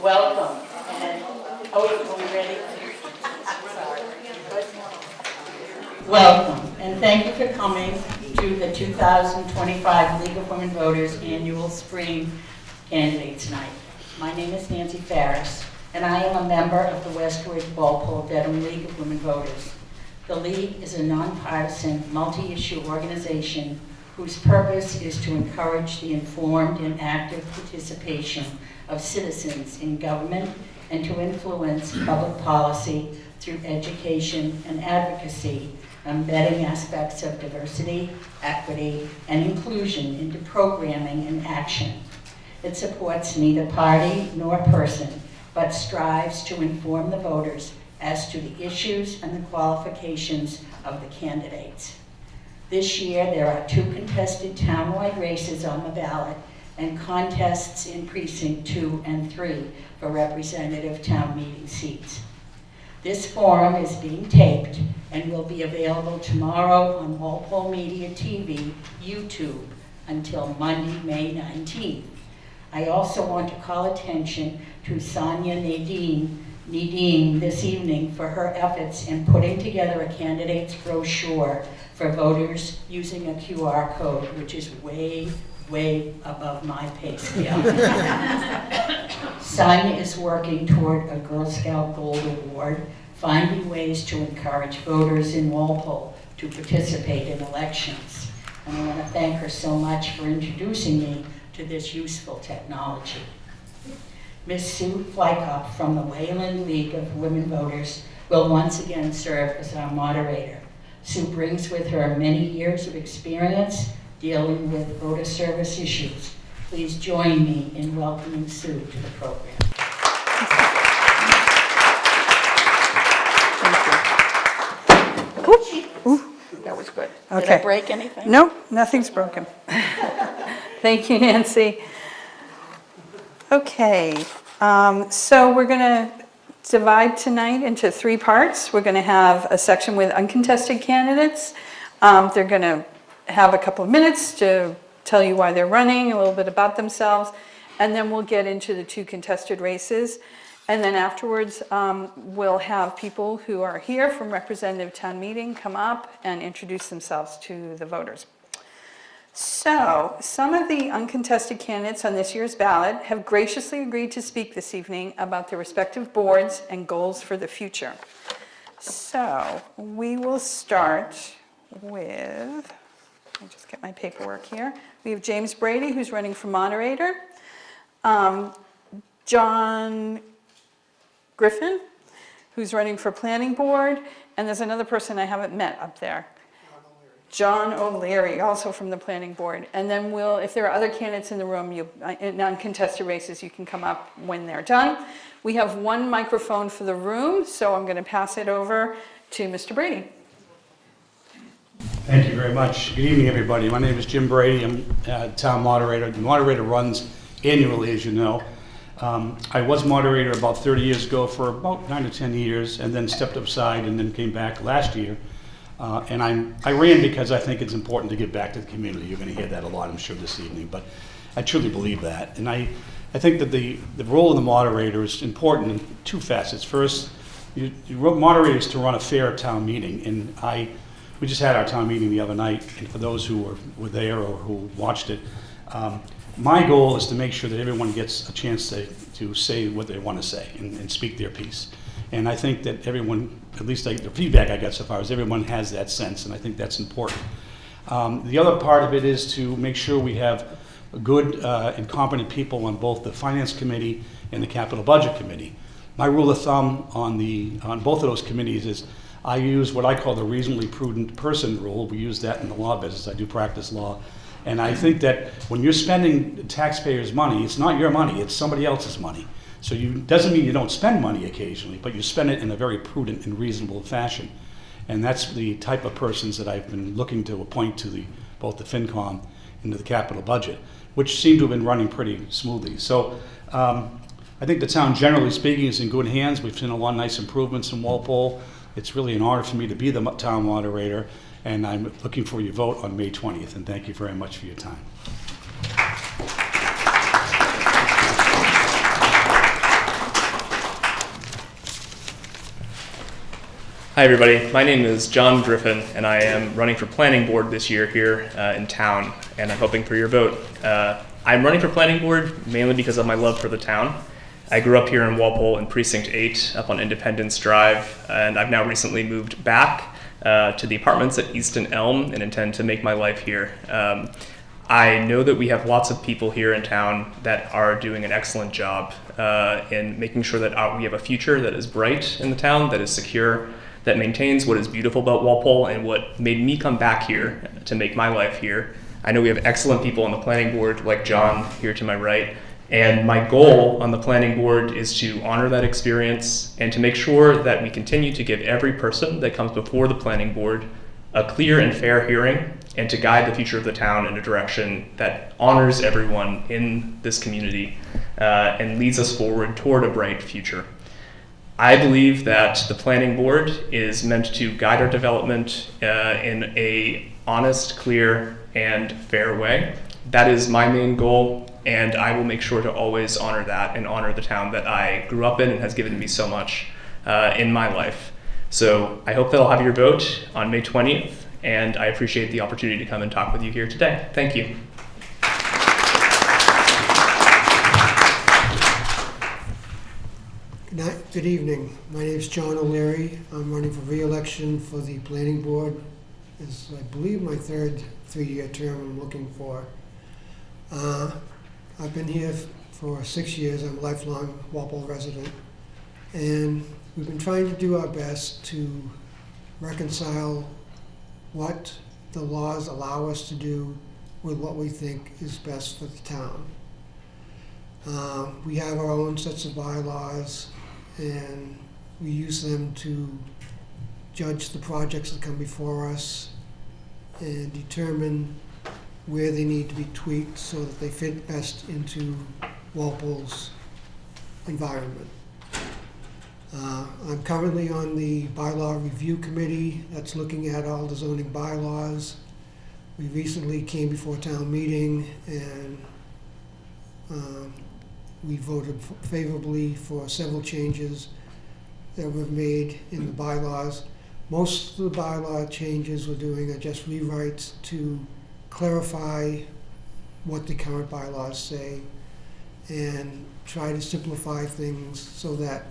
Welcome. And, are we ready? Sorry. Welcome, and thank you for coming to the 2025 League of Women Voters Annual Spring Candidates Night. My name is Nancy Farris, and I am a member of the Westwood, Walpole, Dedham League of Women Voters. The League is a nonpartisan, multi-issue organization whose purpose is to encourage the informed and active participation of citizens in government and to influence public policy through education and advocacy, embedding aspects of diversity, equity, and inclusion into programming and action. It supports neither party nor person, but strives to inform the voters as to the issues and the qualifications of the candidates. This year, there are 2 contested townwide races on the ballot and contests in Precinct 2 and 3 for representative town meeting seats. This forum is being taped and will be available tomorrow on Walpole Media TV, YouTube, until Monday, May 19th. I also want to call attention to Sonia Nadine this evening for her efforts in putting together a candidate's brochure for voters using a QR code, which is way above my pay scale. Sonia is working toward a Girl Scout Gold Award, finding ways to encourage voters in Walpole to participate in elections. And I want to thank her so much for introducing me to this useful technology. Ms. Sue Flykop from the Wayland League of Women Voters will once again serve as our moderator. Sue brings with her many years of experience dealing with voter service issues. Please join me in welcoming Sue to the program. Thank you. Ooh, that was good. Okay. Did I break anything? No, nothing's broken. Thank you, Nancy. Okay, so we're going to divide tonight into 3 parts. We're going to have a section with uncontested candidates. They're going to have a couple of minutes to tell you why they're running, a little bit about themselves, and then we'll get into the 2 contested races. And then afterwards, we'll have people who are here from representative town meeting come up and introduce themselves to the voters. So, some of the uncontested candidates on this year's ballot have graciously agreed to speak this evening about their respective boards and goals for the future. So, we will start with, let me just get my paperwork here. We have James Brady, who's running for moderator. John Griffin, who's running for planning board. And there's another person I haven't met up there. John O'Leary, also from the planning board. And then if there are other candidates in the room, in uncontested races, you can come up when they're done. We have 1 microphone for the room, so I'm going to pass it over to Mr. Brady. Thank you very much. Good evening, everybody. My name is Jim Brady. I'm town moderator. The moderator runs annually, as you know. I was moderator about 30 years ago for about 9 to 10 years, and then stepped aside and then came back last year. And I ran because I think it's important to give back to the community. You're going to hear that a lot, I'm sure, this evening, but I truly believe that. And I think that the role of the moderator is important in 2 facets. First, your moderator is to run a fair town meeting, and we just had our town meeting the other night, and for those who were there or who watched it, my goal is to make sure that everyone gets a chance to say what they want to say and speak their piece. And I think that everyone, at least the feedback I got so far, is everyone has that sense, and I think that's important. The other part of it is to make sure we have good and competent people on both the Finance Committee and the Capital Budget Committee. My rule of thumb on both of those committees is I use what I call the reasonably prudent person rule. We use that in the law business. I do practice law. And I think that when you're spending taxpayers' money, it's not your money, it's somebody else's money. So doesn't mean you don't spend money occasionally, but you spend it in a very prudent and reasonable fashion. And that's the type of persons that I've been looking to appoint to both the FinCom and to the capital budget, which seem to have been running pretty smoothly. So I think the town, generally speaking, is in good hands. We've seen a lot of nice improvements in Walpole. It's really an honor for me to be the town moderator, and I'm looking for your vote on May 20th, and thank you very much for your time. Hi everybody, my name is John Griffin and I am running for planning board this year here in town, and I'm hoping for your vote. I'm running for planning board mainly because of my love for the town. I grew up here in Walpole in Precinct 8 up on Independence Drive, and I've now recently moved back to the apartments at Easton Elm and intend to make my life here. I know that we have lots of people here in town that are doing an excellent job in making sure that we have a future that is bright in the town, that is secure, that maintains what is beautiful about Walpole and what made me come back here to make my life here. I know we have excellent people on the planning board, like John here to my right, and my goal on the planning board is to honor that experience and to make sure that we continue to give every person that comes before the planning board a clear and fair hearing, and to guide the future of the town in a direction that honors everyone in this community and leads us forward toward a bright future. I believe that the planning board is meant to guide our development in a honest, clear, and fair way. That is my main goal, and I will make sure to always honor that and honor the town that I grew up in and has given me so much in my life. So I hope that I'll have your vote on May 20th, and I appreciate the opportunity to come and talk with you here today. Thank you. Good evening. My name is John O'Leary. I'm running for re-election for the planning board. It's, I believe, my third three-year term I'm looking for. I've been here for 6 years. I'm a lifelong Walpole resident. And we've been trying to do our best to reconcile what the laws allow us to do with what we think is best for the town. We have our own sets of bylaws, and we use them to judge the projects that come before us and determine where they need to be tweaked so that they fit best into Walpole's environment. I'm currently on the bylaw review committee that's looking at all the zoning bylaws. We recently came before town meeting and we voted favorably for several changes that were made in the bylaws. Most of the bylaw changes we're doing are just rewrites to clarify what the current bylaws say and try to simplify things so that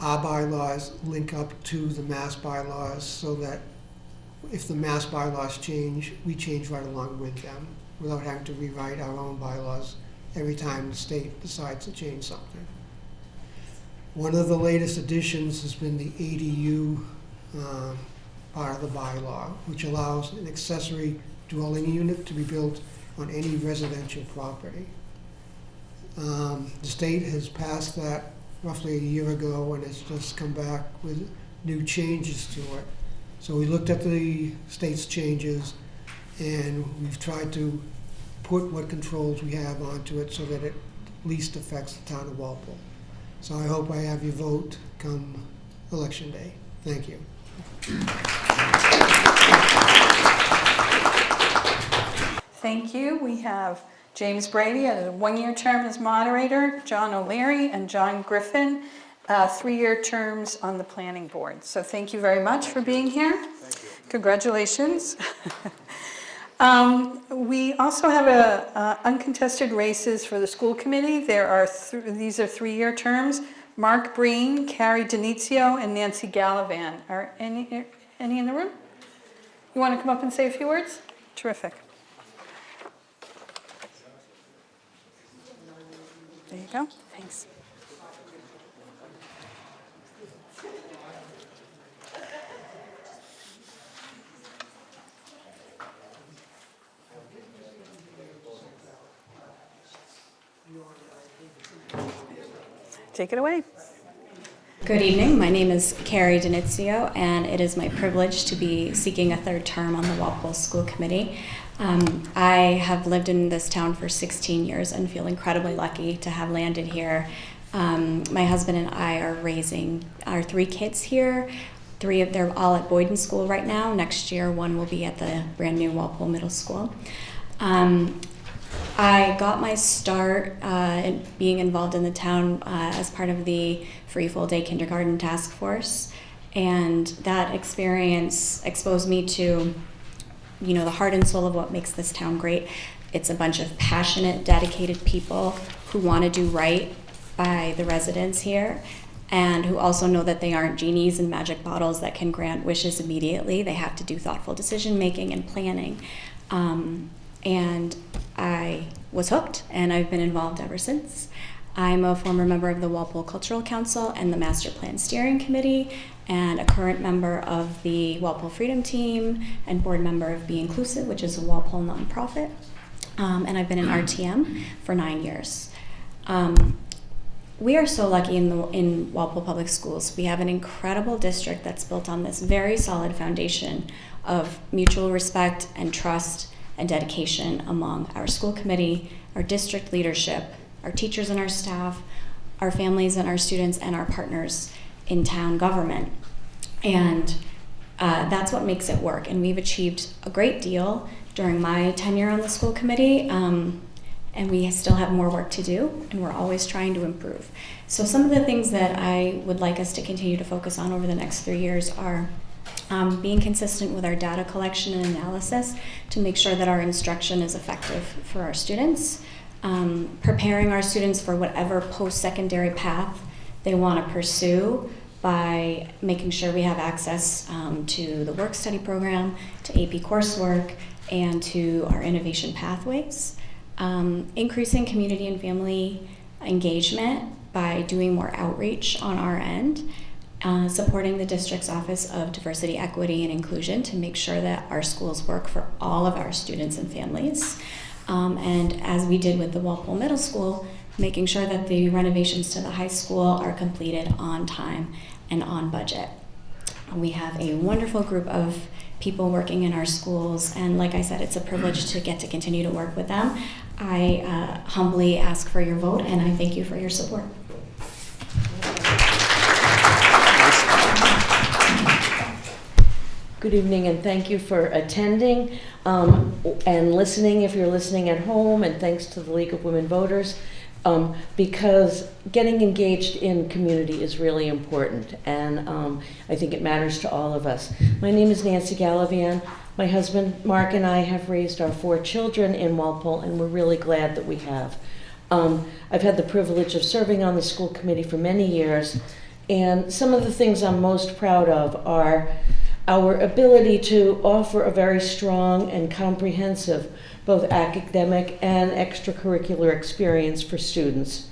our bylaws link up to the mass bylaws, so that if the mass bylaws change, we change right along with them without having to rewrite our own bylaws every time the state decides to change something. One of the latest additions has been the ADU part of the bylaw, which allows an accessory dwelling unit to be built on any residential property. The state has passed that roughly a year ago and has just come back with new changes to it. So we looked at the state's changes and we've tried to put what controls we have onto it so that it least affects the town of Walpole. So I hope I have your vote come election day. Thank you. Thank you. We have James Brady, a one-year term as moderator, John O'Leary and John Griffin, 3-year terms on the planning board. So thank you very much for being here. Thank you. Congratulations. We also have uncontested races for the school committee. There are these are 3-year terms. Mark Breen, Carrie Denizio, and Nancy Gallivan. Are any in the room? You want to come up and say a few words? Terrific. There you go. Thanks. Take it away. Good evening. My name is Carrie Denizio, and it is my privilege to be seeking a third term on the Walpole School Committee. I have lived in this town for 16 years and feel incredibly lucky to have landed here. My husband and I are raising our 3 kids here. They're all at Boyden School right now. Next year, one will be at the brand new Walpole Middle School. I got my start in being involved in the town as part of the free full day kindergarten task force, And that experience exposed me to, the heart and soul of what makes this town great. It's a bunch of passionate, dedicated people who want to do right by the residents here, and who also know that they aren't genies and magic bottles that can grant wishes immediately. They have to do thoughtful decision making and planning. And I was hooked, and I've been involved ever since. I'm a former member of the Walpole Cultural Council and the Master Plan Steering Committee, and a current member of the Walpole Freedom Team, and board member of Be Inclusive, which is a Walpole nonprofit. And I've been in RTM for 9 years. We are so lucky in Walpole Public Schools. We have an incredible district that's built on this very solid foundation of mutual respect and trust and dedication among our school committee, our district leadership, our teachers and our staff, our families and our students, and our partners in town government. And that's what makes it work. And we've achieved a great deal during my tenure on the school committee. And we still have more work to do, and we're always trying to improve. So some of the things that I would like us to continue to focus on over the next 3 years are being consistent with our data collection and analysis to make sure that our instruction is effective for our students, preparing our students for whatever post-secondary path they want to pursue by making sure we have access to the work study program, to AP coursework, and to our innovation pathways. Increasing community and family engagement by doing more outreach on our end, supporting the district's Office of Diversity, Equity, and Inclusion to make sure that our schools work for all of our students and families. And as we did with the Walpole Middle School, making sure that the renovations to the high school are completed on time and on budget. We have a wonderful group of people working in our schools, and like I said, it's a privilege to get to continue to work with them. I humbly ask for your vote, and I thank you for your support. Good evening, and thank you for attending and listening if you're listening at home, and thanks to the League of Women Voters, because getting engaged in community is really important, and I think it matters to all of us. My name is Nancy Gallivan. My husband Mark and I have raised our 4 children in Walpole, and we're really glad that we have. I've had the privilege of serving on the school committee for many years, and some of the things I'm most proud of are our ability to offer a very strong and comprehensive both academic and extracurricular experience for students,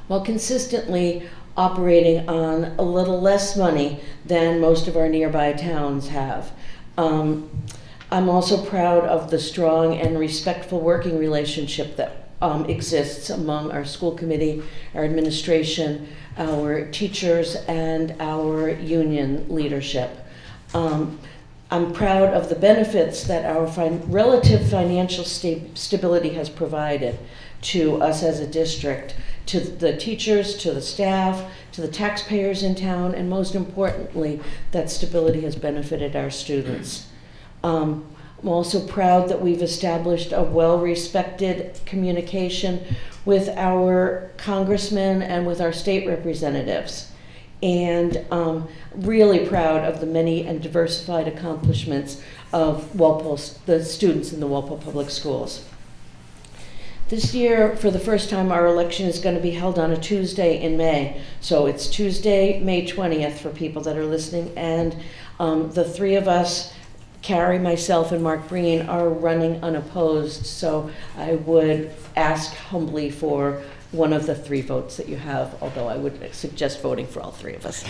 while consistently operating on a little less money than most of our nearby towns have. I'm also proud of the strong and respectful working relationship that exists among our school committee, our administration, our teachers, and our union leadership. I'm proud of the benefits that our relative financial stability has provided to us as a district, to the teachers, to the staff, to the taxpayers in town, and most importantly, that stability has benefited our students. I'm also proud that we've established a well-respected communication with our congressmen and with our state representatives. And really proud of the many and diversified accomplishments of the students in the Walpole Public Schools. This year, for the first time, our election is going to be held on a Tuesday in May. So it's Tuesday, May 20th for people that are listening. And the 3 of us, Carrie, myself, and Mark Breen, are running unopposed. So I would ask humbly for one of the 3 votes that you have, although I would suggest voting for all 3 of us.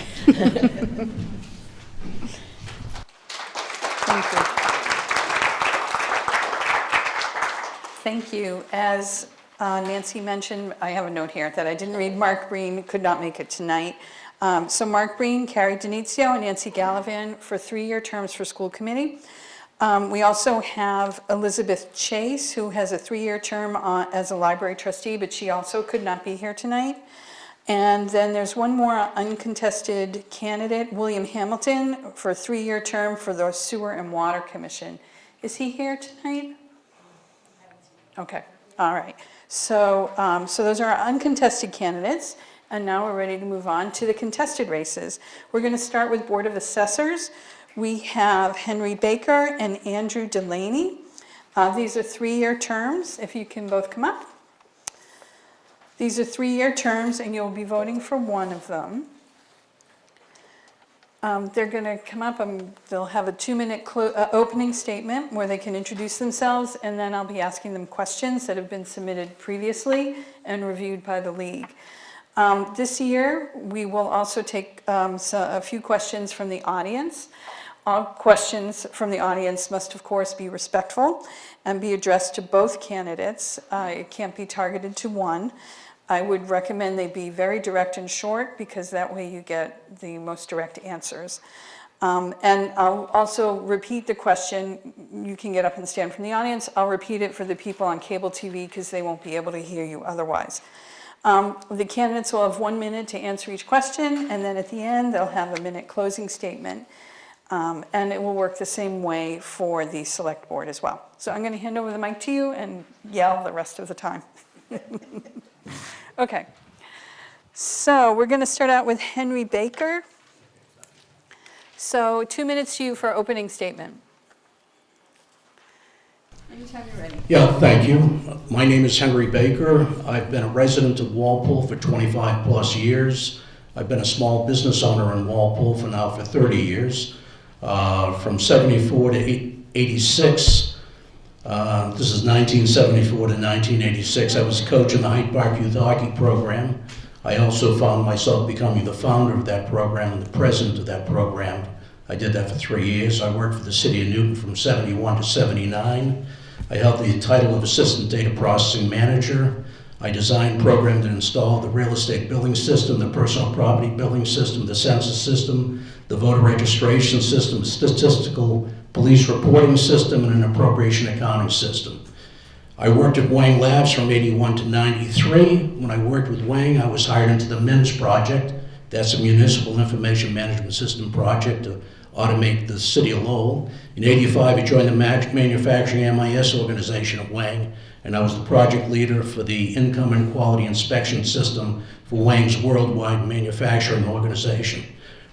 Thank you. Thank you. As Nancy mentioned, I have a note here that I didn't read. Mark Breen could not make it tonight. So Mark Breen, Carrie Denizio, and Nancy Gallivan for 3-year terms for school committee. We also have Elizabeth Chase, who has a 3-year term as a library trustee, but she also could not be here tonight. And then there's one more uncontested candidate, William Hamilton, for a 3-year term for the Sewer and Water Commission. Is he here tonight? Okay, all right. So those are our uncontested candidates. And now we're ready to move on to the contested races. We're going to start with Board of Assessors. We have Henry Baker and Andrew Delaney. These are 3-year terms, if you can both come up. These are 3-year terms, and you'll be voting for one of them. They're going to come up and they'll have a 2-minute opening statement where they can introduce themselves, and then I'll be asking them questions that have been submitted previously and reviewed by the league. This year, we will also take a few questions from the audience. All questions from the audience must, of course, be respectful and be addressed to both candidates. It can't be targeted to one. I would recommend they be very direct and short, because that way you get the most direct answers. And I'll also repeat the question. You can get up and stand from the audience. I'll repeat it for the people on cable TV because they won't be able to hear you otherwise. The candidates will have 1 minute to answer each question, and then at the end they'll have a minute closing statement. And it will work the same way for the select board as well. So I'm going to hand over the mic to you and yell the rest of the time. Okay, so we're going to start out with Henry Baker. So 2 minutes to you for opening statement. Anytime you're ready. Yeah, thank you. My name is Henry Baker. I've been a resident of Walpole for 25 plus years. I've been a small business owner in Walpole for 30 years. From 74 to 86. This is 1974 to 1986. I was a coach in the Hyde Park Youth Hockey Program. I also found myself becoming the founder of that program and the president of that program. I did that for 3 years. I worked for the City of Newton from 71 to 79. I held the title of Assistant Data Processing Manager. I designed, programmed, and installed the real estate billing system, the personal property billing system, the census system, the voter registration system, statistical police reporting system, and an appropriation accounting system. I worked at Wang Labs from 81 to 93. When I worked with Wang, I was hired into the MINS project. That's a Municipal Information Management System project to automate the city of Lowell. In 85, I joined the manufacturing MIS organization at Wang, and I was the project leader for the income and quality inspection system for Wang's worldwide manufacturing organization.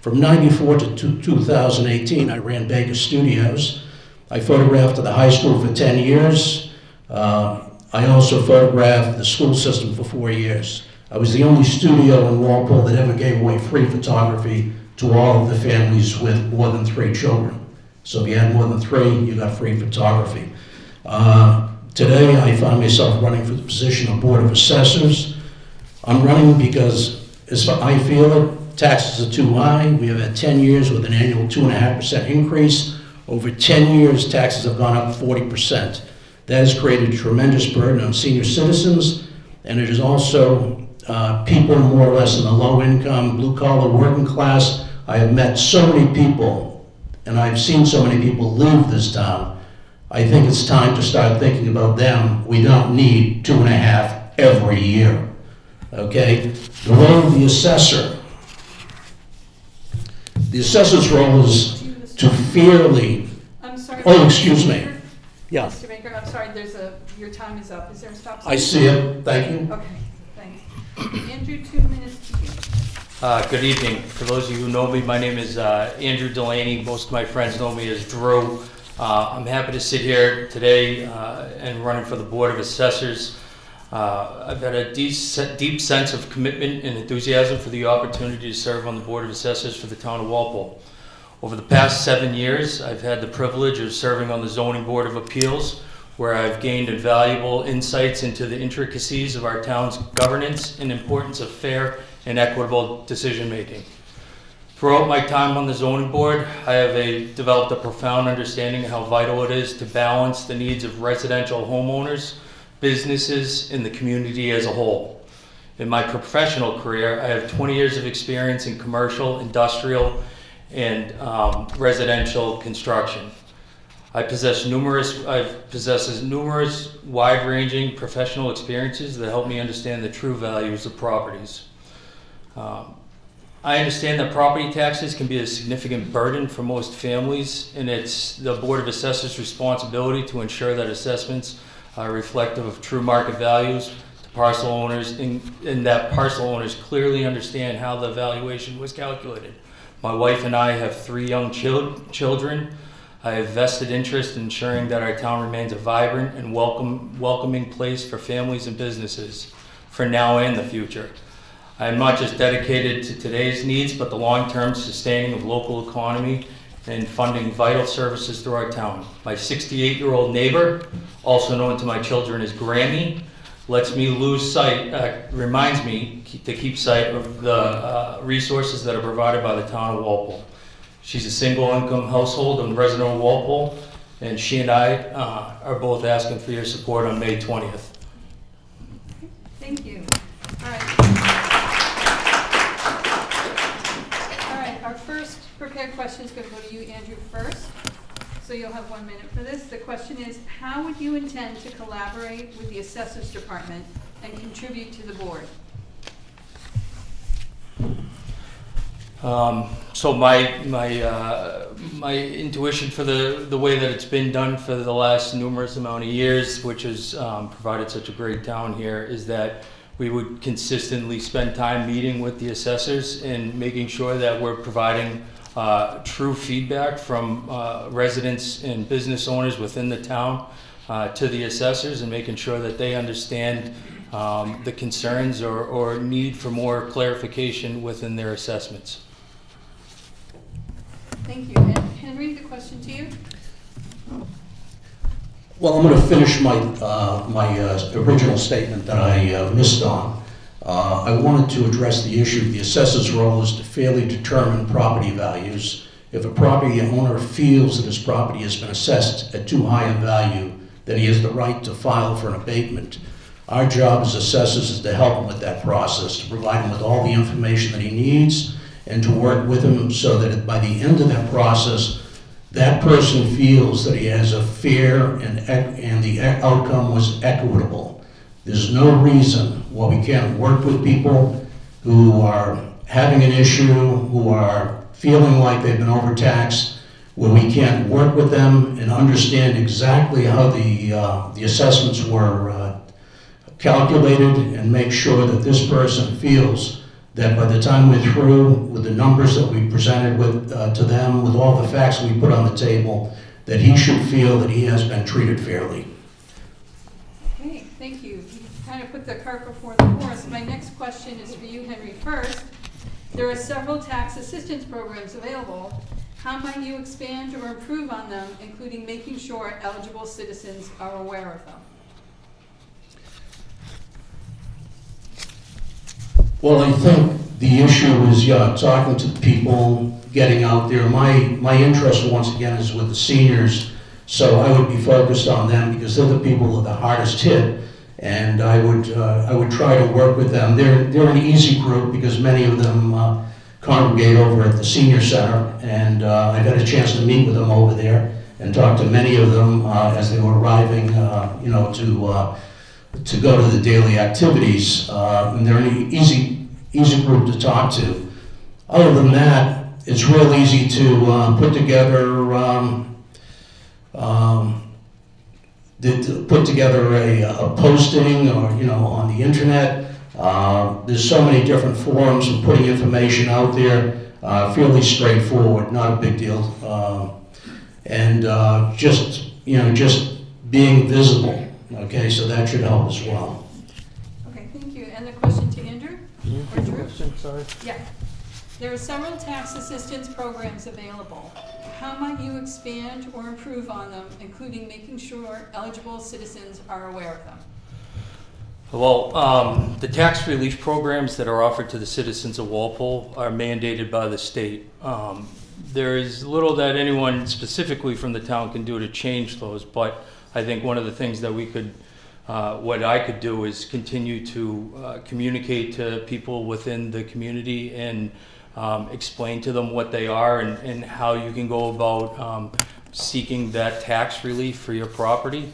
From 94 to 2018, I ran Baker Studios. I photographed at the high school for 10 years. I also photographed the school system for 4 years. I was the only studio in Walpole that ever gave away free photography to all of the families with more than 3 children. So if you had more than 3, you got free photography. Today, I find myself running for the position of Board of Assessors. I'm running because, as I feel it, taxes are too high. We have had 10 years with an annual 2.5% increase. Over 10 years, taxes have gone up 40%. That has created a tremendous burden on senior citizens, and it is also people more or less in the low income, blue collar, working class. I have met so many people, and I've seen so many people leave this town. I think it's time to start thinking about them. We don't need 2.5 every year, okay? The role of the assessor. The assessor's role is to fairly. I'm sorry. Oh, excuse me. Yeah. Mr. Baker, I'm sorry, your time is up. Is there a stop sign? I see it. Thank you. Okay, thanks. Andrew, 2 minutes to you. Good evening. For those of you who know me, my name is Andrew Delaney. Most of my friends know me as Drew. I'm happy to sit here today and running for the Board of Assessors. I've had a deep sense of commitment and enthusiasm for the opportunity to serve on the Board of Assessors for the town of Walpole. Over the past 7 years, I've had the privilege of serving on the Zoning Board of Appeals, where I've gained invaluable insights into the intricacies of our town's governance and importance of fair and equitable decision-making. Throughout my time on the Zoning Board, I have developed a profound understanding of how vital it is to balance the needs of residential homeowners, businesses, and the community as a whole. In my professional career, I have 20 years of experience in commercial, industrial, and residential construction. I possess numerous wide-ranging professional experiences that help me understand the true values of properties. I understand that property taxes can be a significant burden for most families, and it's the Board of Assessors' responsibility to ensure that assessments are reflective of true market values, to parcel owners, and that parcel owners clearly understand how the valuation was calculated. My wife and I have 3 young children. I have vested interest in ensuring that our town remains a vibrant and welcoming place for families and businesses, for now and the future. I am not just dedicated to today's needs, but the long-term sustaining of local economy and funding vital services through our town. My 68-year-old neighbor, also known to my children as Grammy, lets me lose sight, reminds me to keep sight of the resources that are provided by the town of Walpole. She's a single-income household and resident of Walpole, and she and I are both asking for your support on May 20th. Thank you. All right. All right, our first prepared question is going to go to you, Andrew, first. So you'll have 1 minute for this. The question is, how would you intend to collaborate with the Assessors Department and contribute to the board? So my intuition for the way that it's been done for the last numerous amount of years, which has provided such a great town here, is that we would consistently spend time meeting with the assessors and making sure that we're providing true feedback from residents and business owners within the town to the assessors, and making sure that they understand the concerns or need for more clarification within their assessments. Thank you. And Henry, the question to you. Well, I'm going to finish my original statement that I missed on. I wanted to address the issue. The assessor's role is to fairly determine property values. If a property owner feels that his property has been assessed at too high a value, then he has the right to file for an abatement. Our job as assessors is to help him with that process, to provide him with all the information that he needs, and to work with him so that by the end of that process, that person feels that he has a fair and the outcome was equitable. There's no reason why we can't work with people who are having an issue, who are feeling like they've been overtaxed, where we can't work with them and understand exactly how the assessments were calculated, and make sure that this person feels that by the time we're through with the numbers that we presented with to them, with all the facts we put on the table, that he should feel that he has been treated fairly. Okay, thank you. You kind of put the cart before the horse. My next question is for you, Henry, first. There are several tax assistance programs available. How might you expand or improve on them, including making sure eligible citizens are aware of them? Well, I think the issue is, talking to the people, getting out there. My interest, once again, is with the seniors, so I would be focused on them because they're the people who are the hardest hit, and I would try to work with them. They're an easy group because many of them congregate over at the senior center, and I've had a chance to meet with them over there and talk to many of them as they were arriving, to go to the daily activities, and they're an easy group to talk to. Other than that, it's real easy to put together a posting, or on the internet. There's so many different forums and putting information out there. Fairly straightforward, not a big deal, and just being visible. Okay, so that should help as well. Okay, thank you. And the question to Andrew? Or Drew? Question, sorry. Yeah. There are several tax assistance programs available. How might you expand or improve on them, including making sure eligible citizens are aware of them? Well, the tax relief programs that are offered to the citizens of Walpole are mandated by the state. There is little that anyone specifically from the town can do to change those, but I think one of the things that what I could do is continue to communicate to people within the community and explain to them what they are and how you can go about seeking that tax relief for your property.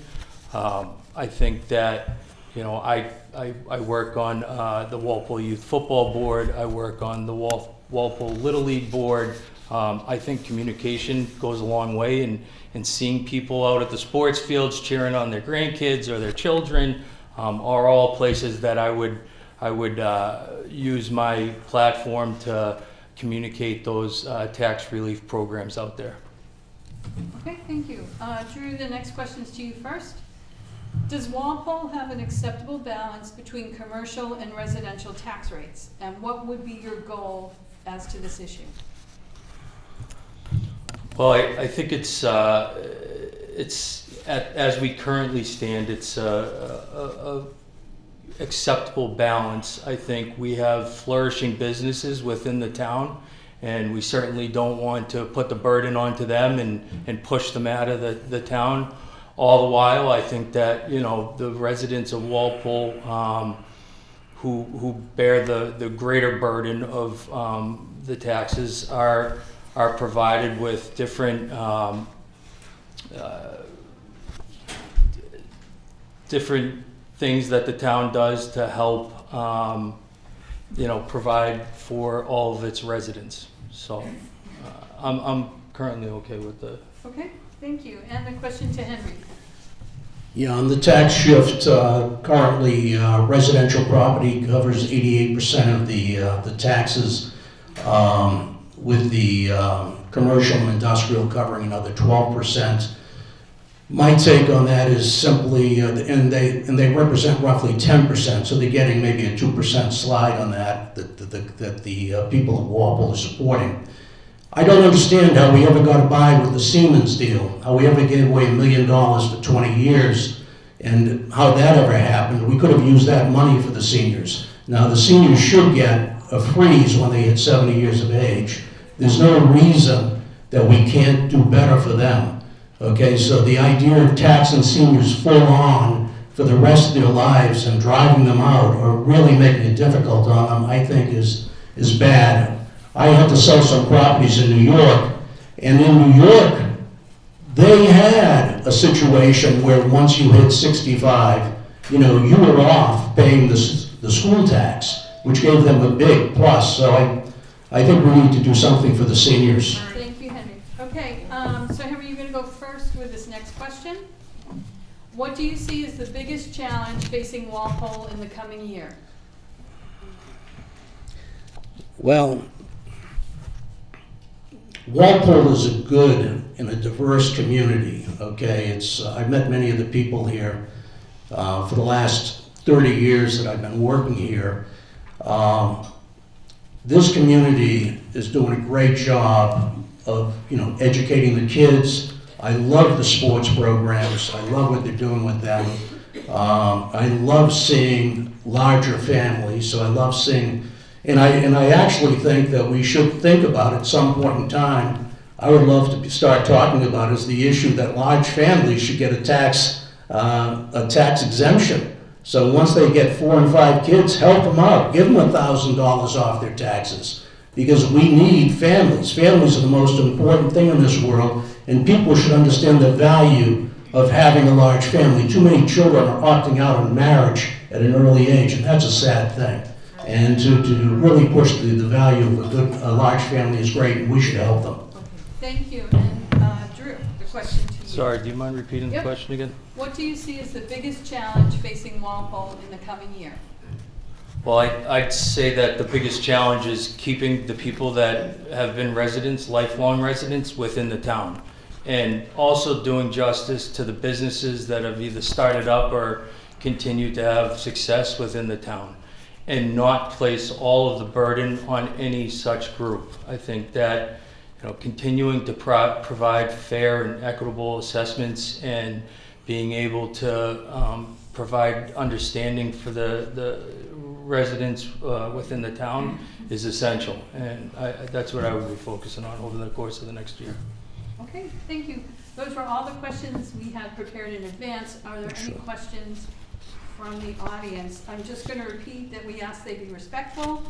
I think that, I work on the Walpole Youth Football Board. I work on the Walpole Little League Board. I think communication goes a long way, and seeing people out at the sports fields cheering on their grandkids or their children, are all places that I would use my platform to communicate those tax relief programs out there. Okay, thank you. Drew, the next question is to you first. Does Walpole have an acceptable balance between commercial and residential tax rates? And what would be your goal as to this issue? Well, I think it's as we currently stand, it's a acceptable balance. I think we have flourishing businesses within the town, and we certainly don't want to put the burden onto them and push them out of the town. All the while, I think that, you know, the residents of Walpole who bear the greater burden of the taxes are provided with different different things that the town does to help you know, provide for all of its residents. So I'm currently okay with the. Okay, thank you. And the question to Henry. Yeah, on the tax shift, currently residential property covers 88% of the taxes, with the commercial and industrial covering another 12%. My take on that is simply, and they represent roughly 10%, so they're getting maybe a 2% slide on that the people of Walpole are supporting. I don't understand how we ever got by with the Siemens deal, how we ever gave away $1 million for 20 years, and how that ever happened. We could have used that money for the seniors. Now, the seniors should get a freeze when they hit 70 years of age. There's no reason that we can't do better for them. Okay, so the idea of taxing seniors full on for the rest of their lives and driving them out or really making it difficult on them, I think is bad. I had to sell some properties in New York, and in New York, they had a situation where once you hit 65, you know, you were off paying the school tax, which gave them a big plus. So I think we need to do something for the seniors. Thank you, Henry. Okay, so Henry, you're going to go first with this next question. What do you see as the biggest challenge facing Walpole in the coming year? Well, Walpole is a good and a diverse community, okay? I've met many of the people here for the last 30 years that I've been working here. This community is doing a great job of, you know, educating the kids. I love the sports programs. I love what they're doing with them. I love seeing larger families, so I love seeing. And I actually think that we should think about at some point in time, I would love to start talking about is the issue that large families should get a tax exemption. So once they get 4 and 5 kids, help them out. Give them $1,000 off their taxes. Because we need families. Families are the most important thing in this world, and people should understand the value of having a large family. Too many children are opting out of marriage at an early age, and that's a sad thing. And to really push the value of a large family is great, and we should help them. Okay, thank you. And Drew, the question to you. Sorry, do you mind repeating the question again? What do you see as the biggest challenge facing Walpole in the coming year? Well, I'd say that the biggest challenge is keeping the people that have been residents, lifelong residents, within the town. And also doing justice to the businesses that have either started up or continue to have success within the town. And not place all of the burden on any such group. I think that, you know, continuing to provide fair and equitable assessments and being able to provide understanding for the residents within the town is essential, and that's what I would be focusing on over the course of the next year. Okay, thank you. Those were all the questions we had prepared in advance. Are there any questions from the audience? I'm just going to repeat that we ask they be respectful,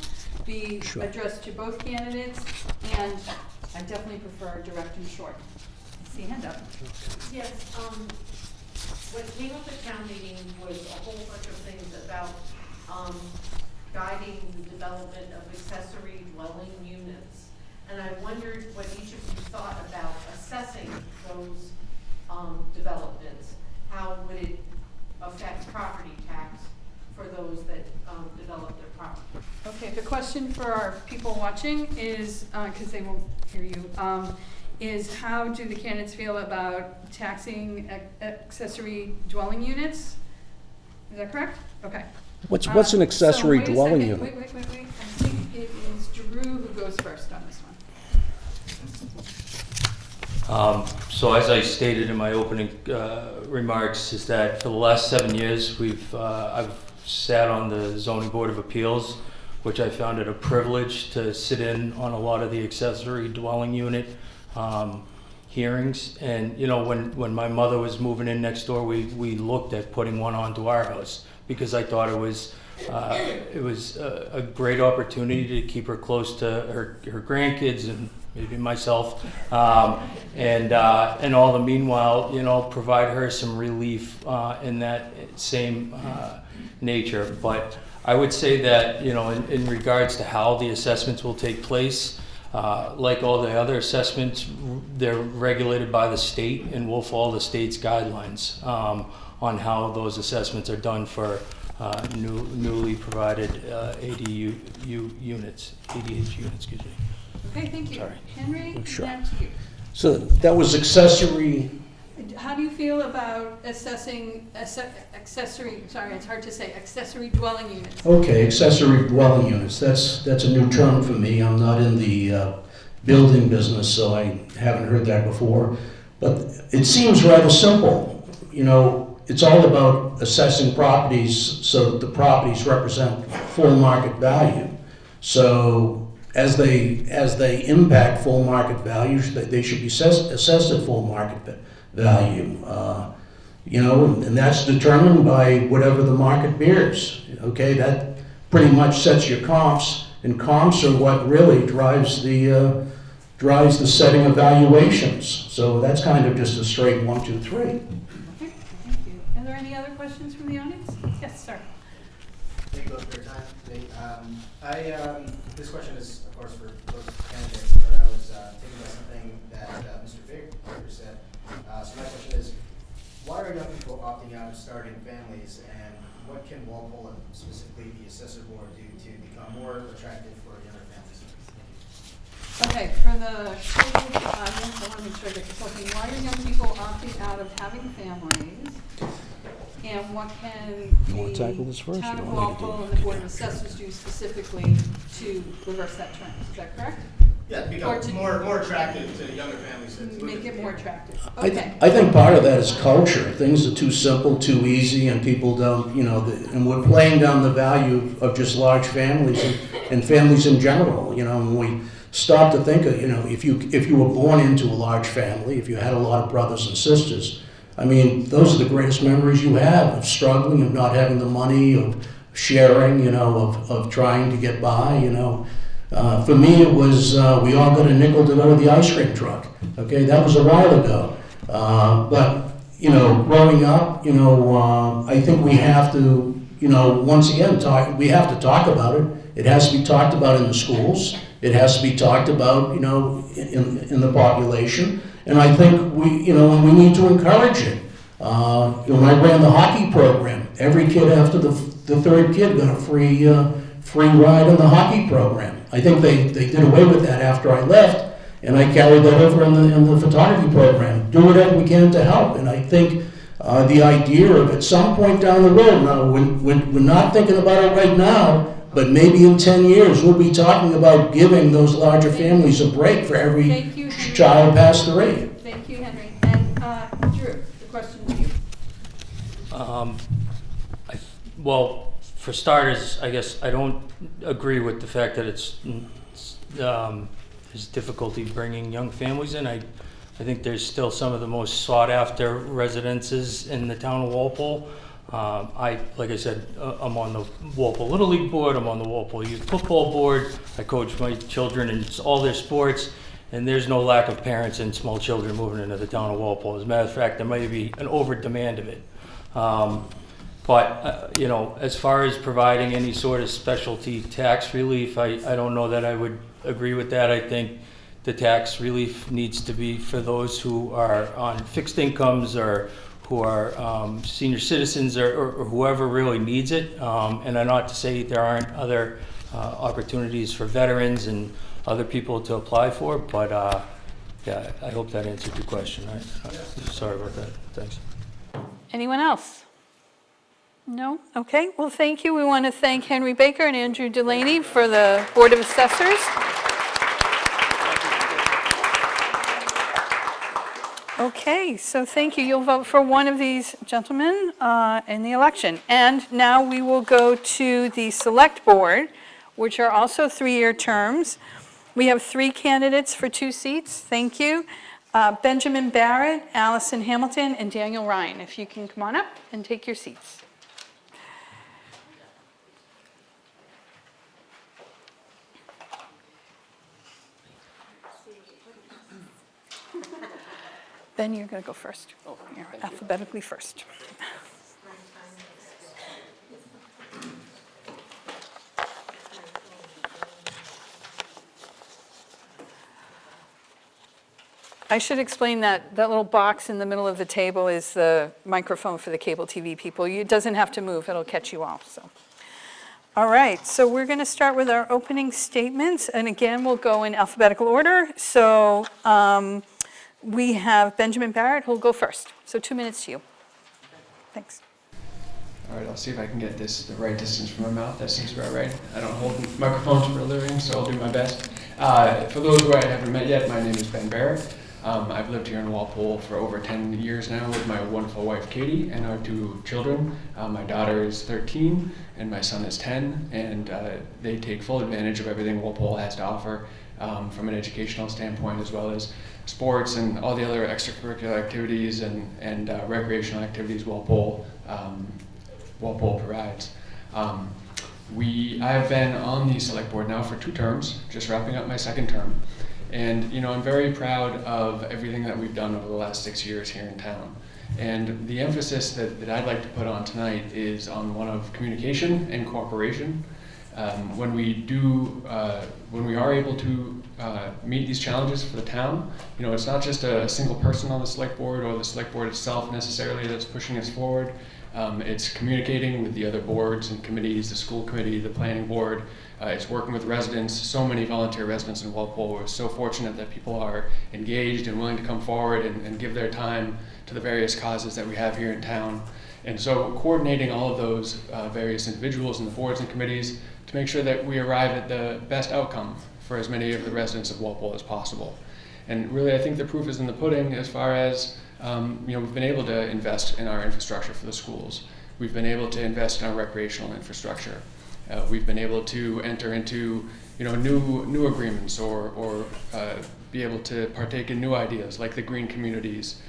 be addressed to both candidates, and I definitely prefer direct and short. I see a hand up. Yes, what came up at town meeting was a whole bunch of things about guiding the development of accessory dwelling units. And I wondered what each of you thought about assessing those developments. How would it affect property tax question for our people watching is, because they won't hear you, is how do the candidates feel about taxing accessory dwelling units? Is that correct? Okay. What's an accessory so wait a dwelling second. unit? Wait. I think it is Drew who goes first on this one. So as I stated in my opening remarks, is that for the last 7 years, I've sat on the Zoning Board of Appeals, which I found it a privilege to sit in on a lot of the accessory dwelling unit hearings. And you know, when my mother was moving in next door, we looked at putting one onto our house because I thought it was a great opportunity to keep her close to her grandkids and maybe myself, and all the meanwhile, you know, provide her some relief in that same nature. But I would say that, you know, in regards to how the assessments will take place, like all the other assessments, they're regulated by the state, and we'll follow the state's guidelines on how those assessments are done for newly provided ADU units, excuse me. Okay, thank you. Sorry. Henry, Sure. now to you. So That was accessory, How do you feel about assessing accessory, sorry, it's hard to say, accessory dwelling units? okay, accessory dwelling units, that's a new term for me. I'm not in the building business, so I haven't heard that before. But it seems rather simple. You know, it's all about assessing properties so that the properties represent full market value. So as they impact full market values, they should be assessed at full market value. You know, and that's determined by whatever the market bears. Okay, that pretty much sets your comps, and comps are what really drives the setting of valuations. So that's kind of just a straight 1, 2, 3. Okay, thank you. Are there any other questions from the audience? Yes, sir. Thank you both for your time today. This question is, of course, for both candidates, but I was thinking about something that Mr. Baker said. So my question is, why are young people opting out of starting families, and what can Walpole and specifically the Assessor Board do to become more attractive for younger families? Okay, for the audience, I want to make sure I get the question. Why are young people opting out of having families? And what can You wanna tackle this the first, town or of you want me to do Walpole it? and the Board of Assessors do specifically to reverse that trend? Is that correct? Yeah, to Or become to- more attractive to younger families. to Make it more attractive. I Okay. think part of that is culture. Things are too simple, too easy, and people don't, you know, and we're playing down the value of just large families and families in general. You know, when we stop to think of, you know, if you were born into a large family, if you had a lot of brothers and sisters, I mean, those are the greatest memories you have of struggling, of not having the money, of sharing, you know, of trying to get by, you know. For me, it was, we all got a nickel to go to the ice cream truck. Okay, that was a while ago. But, you know, growing up, you know, I think we have to, you know, once again, we have to talk about it. It has to be talked about in the schools. It has to be talked about, you know, in the population. And I think we need to encourage it. You know, when I ran the hockey program, every kid after the third kid got a free ride on the hockey program. I think they did away with that after I left, and I carried that over in the photography program. Do whatever we can to help. And I think the idea of at some point down the road, now we're not thinking about it right now, but maybe in 10 years we'll be talking about giving those larger families a break for every Thank you, Henry. child past 3. Thank you, Henry. And Drew, the question to you. Well, for starters, I guess I don't agree with the fact that there's difficulty bringing young families in. I think there's still some of the most sought-after residences in the town of Walpole. Like I said, I'm on the Walpole Little League board. I'm on the Walpole Youth Football board. I coach my children in all their sports, and there's no lack of parents and small children moving into the town of Walpole. As a matter of fact, there may be an over-demand of it. But you know, as far as providing any sort of specialty tax relief, I don't know that I would agree with that. I think the tax relief needs to be for those who are on fixed incomes or who are senior citizens or whoever really needs it. And not to say there aren't other opportunities for veterans and other people to apply for, but yeah, I hope that answered your question. Sorry about that. Thanks. Anyone else? No? Okay, well, thank you. We want to thank Henry Baker and Andrew Delaney for the Board of Assessors. Okay, so thank you. You'll vote for one of these gentlemen in the election. And now we will go to the Select Board, which are also 3-year terms. We have 3 candidates for 2 seats. Thank you. Benjamin Barrett, Allison Hamilton, and Daniel Ryan. If you can come on up and take your seats. Ben, you're going to go first. You're alphabetically first. I should explain that little box in the middle of the table is the microphone for the cable TV people. It doesn't have to move, it'll catch you all. So. All right, so we're going to start with our opening statements, and again, we'll go in alphabetical order. So we have Benjamin Barrett, who'll go first. So 2 minutes to you. Thanks. All right, I'll see if I can get this the right distance from my mouth. That seems about right. I don't hold microphones for a living, so I'll do my best. For those who I haven't met yet, my name is Ben Barrett. I've lived here in Walpole for over 10 years now with my wonderful wife, Katie, and our 2 children. My daughter is 13 and my son is 10, and they take full advantage of everything Walpole has to offer from an educational standpoint, as well as sports and all the other extracurricular activities and recreational activities Walpole provides. I've been on the select board now for 2 terms, just wrapping up my 2nd term. And I'm very proud of everything that we've done over the last 6 years here in town. And the emphasis that I'd like to put on tonight is on one of communication and cooperation. When we are able to meet these challenges for the town, it's not just a single person on the select board or the select board itself necessarily that's pushing us forward. It's communicating with the other boards and committees, the school committee, the planning board. It's working with residents, so many volunteer residents in Walpole. We're so fortunate that people are engaged and willing to come forward and give their time to the various causes that we have here in town. And so coordinating all of those various individuals and the boards and committees to make sure that we arrive at the best outcome for as many of the residents of Walpole as possible. And really, I think the proof is in the pudding as far as we've been able to invest in our infrastructure for the schools. We've been able to invest in our recreational infrastructure. We've been able to enter into new agreements or be able to partake in new ideas like the Green Communities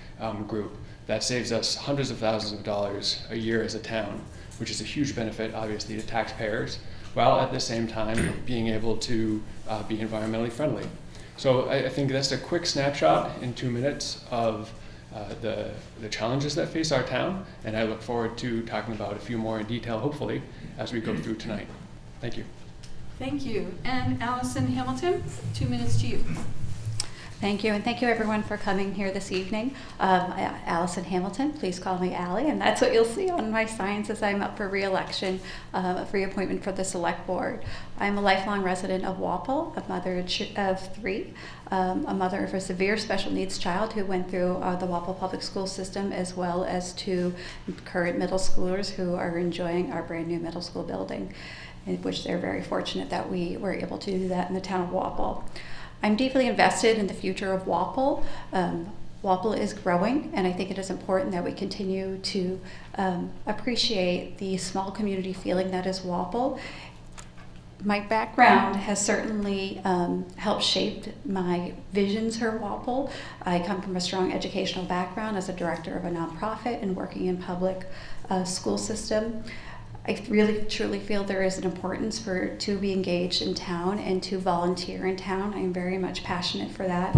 group that saves us hundreds of thousands of dollars a year as a town, which is a huge benefit obviously to taxpayers, while at the same time being able to be environmentally friendly. So I think that's a quick snapshot in 2 minutes of the challenges that face our town, and I look forward to talking about a few more in detail, hopefully, as we go through tonight. Thank you. Thank you. And Allison Hamilton, 2 minutes to you. Thank you, and thank you everyone for coming here this evening. Allison Hamilton, please call me Allie, and that's what you'll see on my signs as I'm up for re-election, of reappointment for the Select Board. I'm a lifelong resident of Walpole, a mother of 3, a mother of a severe special needs child who went through the Walpole Public School System, as well as 2 current middle schoolers who are enjoying our brand new middle school building, in which they're very fortunate that we were able to do that in the town of Walpole. I'm deeply invested in the future of Walpole. Walpole is growing, and I think it is important that we continue to appreciate the small community feeling that is Walpole. My background has certainly helped shape my visions for Walpole. I come from a strong educational background as a director of a nonprofit and working in public school system. I really truly feel there is an importance to be engaged in town and to volunteer in town. I'm very much passionate for that.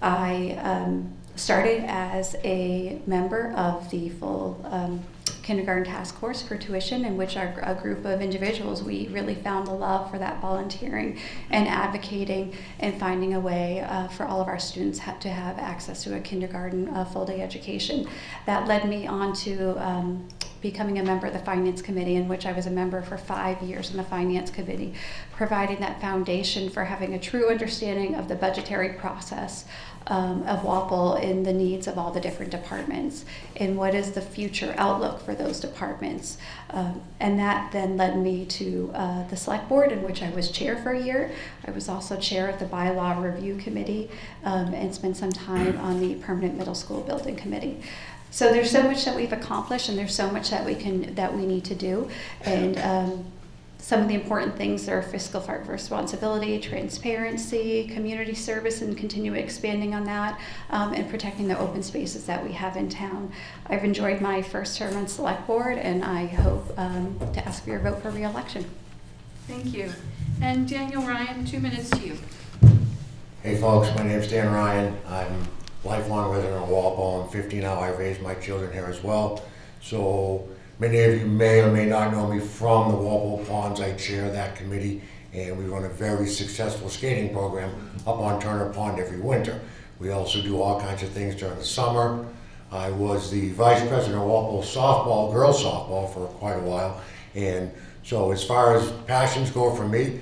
I started as a member of the full kindergarten task force for tuition, in which a group of individuals, we really found the love for that volunteering and advocating and finding a way for all of our students to have access to a kindergarten full-day education. That led me on to becoming a member of the Finance Committee, in which I was a member for 5 years in the Finance Committee, providing that foundation for having a true understanding of the budgetary process of Walpole and the needs of all the different departments and what is the future outlook for those departments. And that then led me to the Select Board, in which I was chair for a year. I was also chair of the Bylaw Review Committee and spent some time on the Permanent Middle School Building Committee. So there's so much that we've accomplished, and there's so much that we need to do. And some of the important things are fiscal responsibility, transparency, community service, and continue expanding on that, and protecting the open spaces that we have in town. I've enjoyed my first term on Select Board, and I hope to ask for your vote for re-election. Thank you. And Daniel Ryan, 2 minutes to you. Hey folks, my name's Dan Ryan. I'm lifelong resident of Walpole. I'm 50 now. I raised my children here as well. So many of you may or may not know me from the Walpole Ponds. I chair that committee, and we run a very successful skating program up on Turner Pond every winter. We also do all kinds of things during the summer. I was the vice president of Walpole softball, girls softball, for quite a while. And so as far as passions go for me,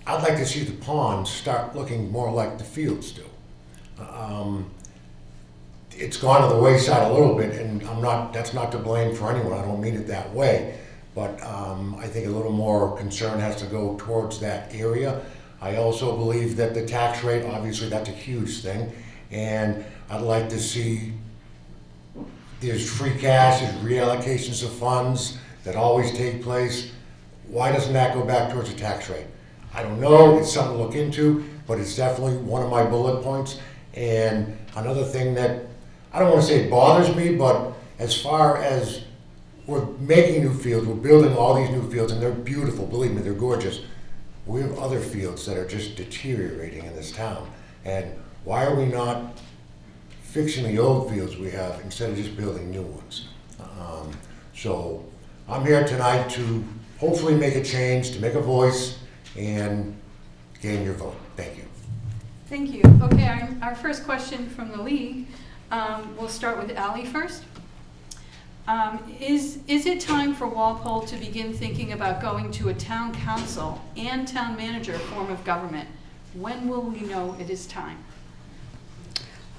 I'd like to see the ponds start looking more like the fields do. It's gone to the wayside a little bit, and that's not to blame for anyone. I don't mean it that way, but I think a little more concern has to go towards that area. I also believe that the tax rate, obviously that's a huge thing, and I'd like to see there's free cash, there's reallocations of funds that always take place. Why doesn't that go back towards the tax rate? I don't know, it's something to look into, but it's definitely one of my bullet points. And another thing that, I don't want to say it bothers me, but as far as we're making new fields, we're building all these new fields, and they're beautiful, believe me, they're gorgeous. We have other fields that are just deteriorating in this town. And why are we not fixing the old fields we have instead of just building new ones? So I'm here tonight to hopefully make a change, to make a voice, and gain your vote. Thank you. Thank you. Okay, our first question from the league. We'll start with Ally first. Is it time for Walpole to begin thinking about going to a town council and town manager form of government? When will we know it is time?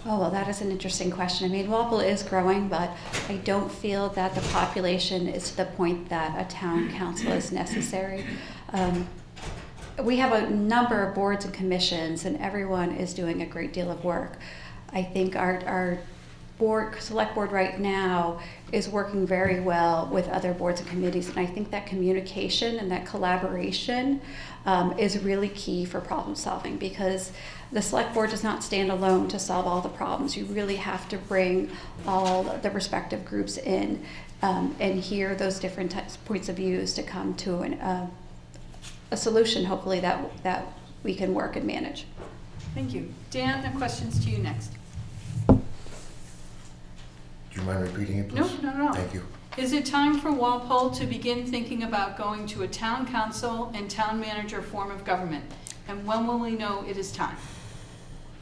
Oh, well, that is an interesting question. I mean, Walpole is growing, but I don't feel that the population is to the point that a town council is necessary. We have a number of boards and commissions, and everyone is doing a great deal of work. I think our select board right now is working very well with other boards and committees, and I think that communication and that collaboration is really key for problem solving, because the select board does not stand alone to solve all the problems. You really have to bring all the respective groups in and hear those different points of views to come to a solution, hopefully, that we can work and manage. Thank you. Dan, the question's to you next. Do you mind repeating it, please? No. Thank you. Is it time for Walpole to begin thinking about going to a town council and town manager form of government? And when will we know it is time?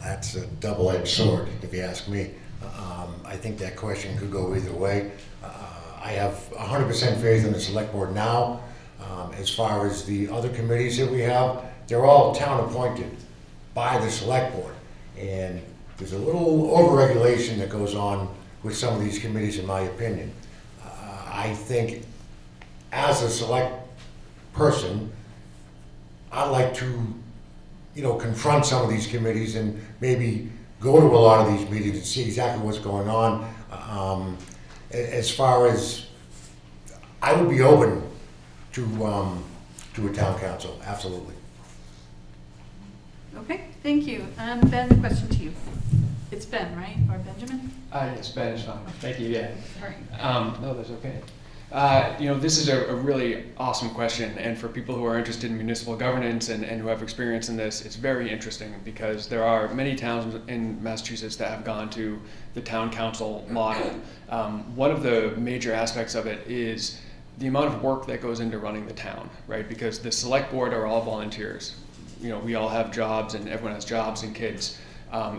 That's a double-edged sword, if you ask me. I think that question could go either way. I have 100% faith in the select board now. As far as the other committees that we have, they're all town appointed by the select board. And there's a little overregulation that goes on with some of these committees, in my opinion. I think as a select person, I'd like to, confront some of these committees and maybe go to a lot of these meetings and see exactly what's going on. As far as, I would be open to a town council, absolutely. Okay, thank you. Ben, the question to you. It's Ben, right? Or Benjamin? Yes, Ben is fine. Thank you, yeah. Sorry. No, that's okay. This is a really awesome question, and for people who are interested in municipal governance and who have experience in this, it's very interesting, because there are many towns in Massachusetts that have gone to the town council model. One of the major aspects of it is the amount of work that goes into running the town, right? Because the select board are all volunteers. We all have jobs, and everyone has jobs and kids.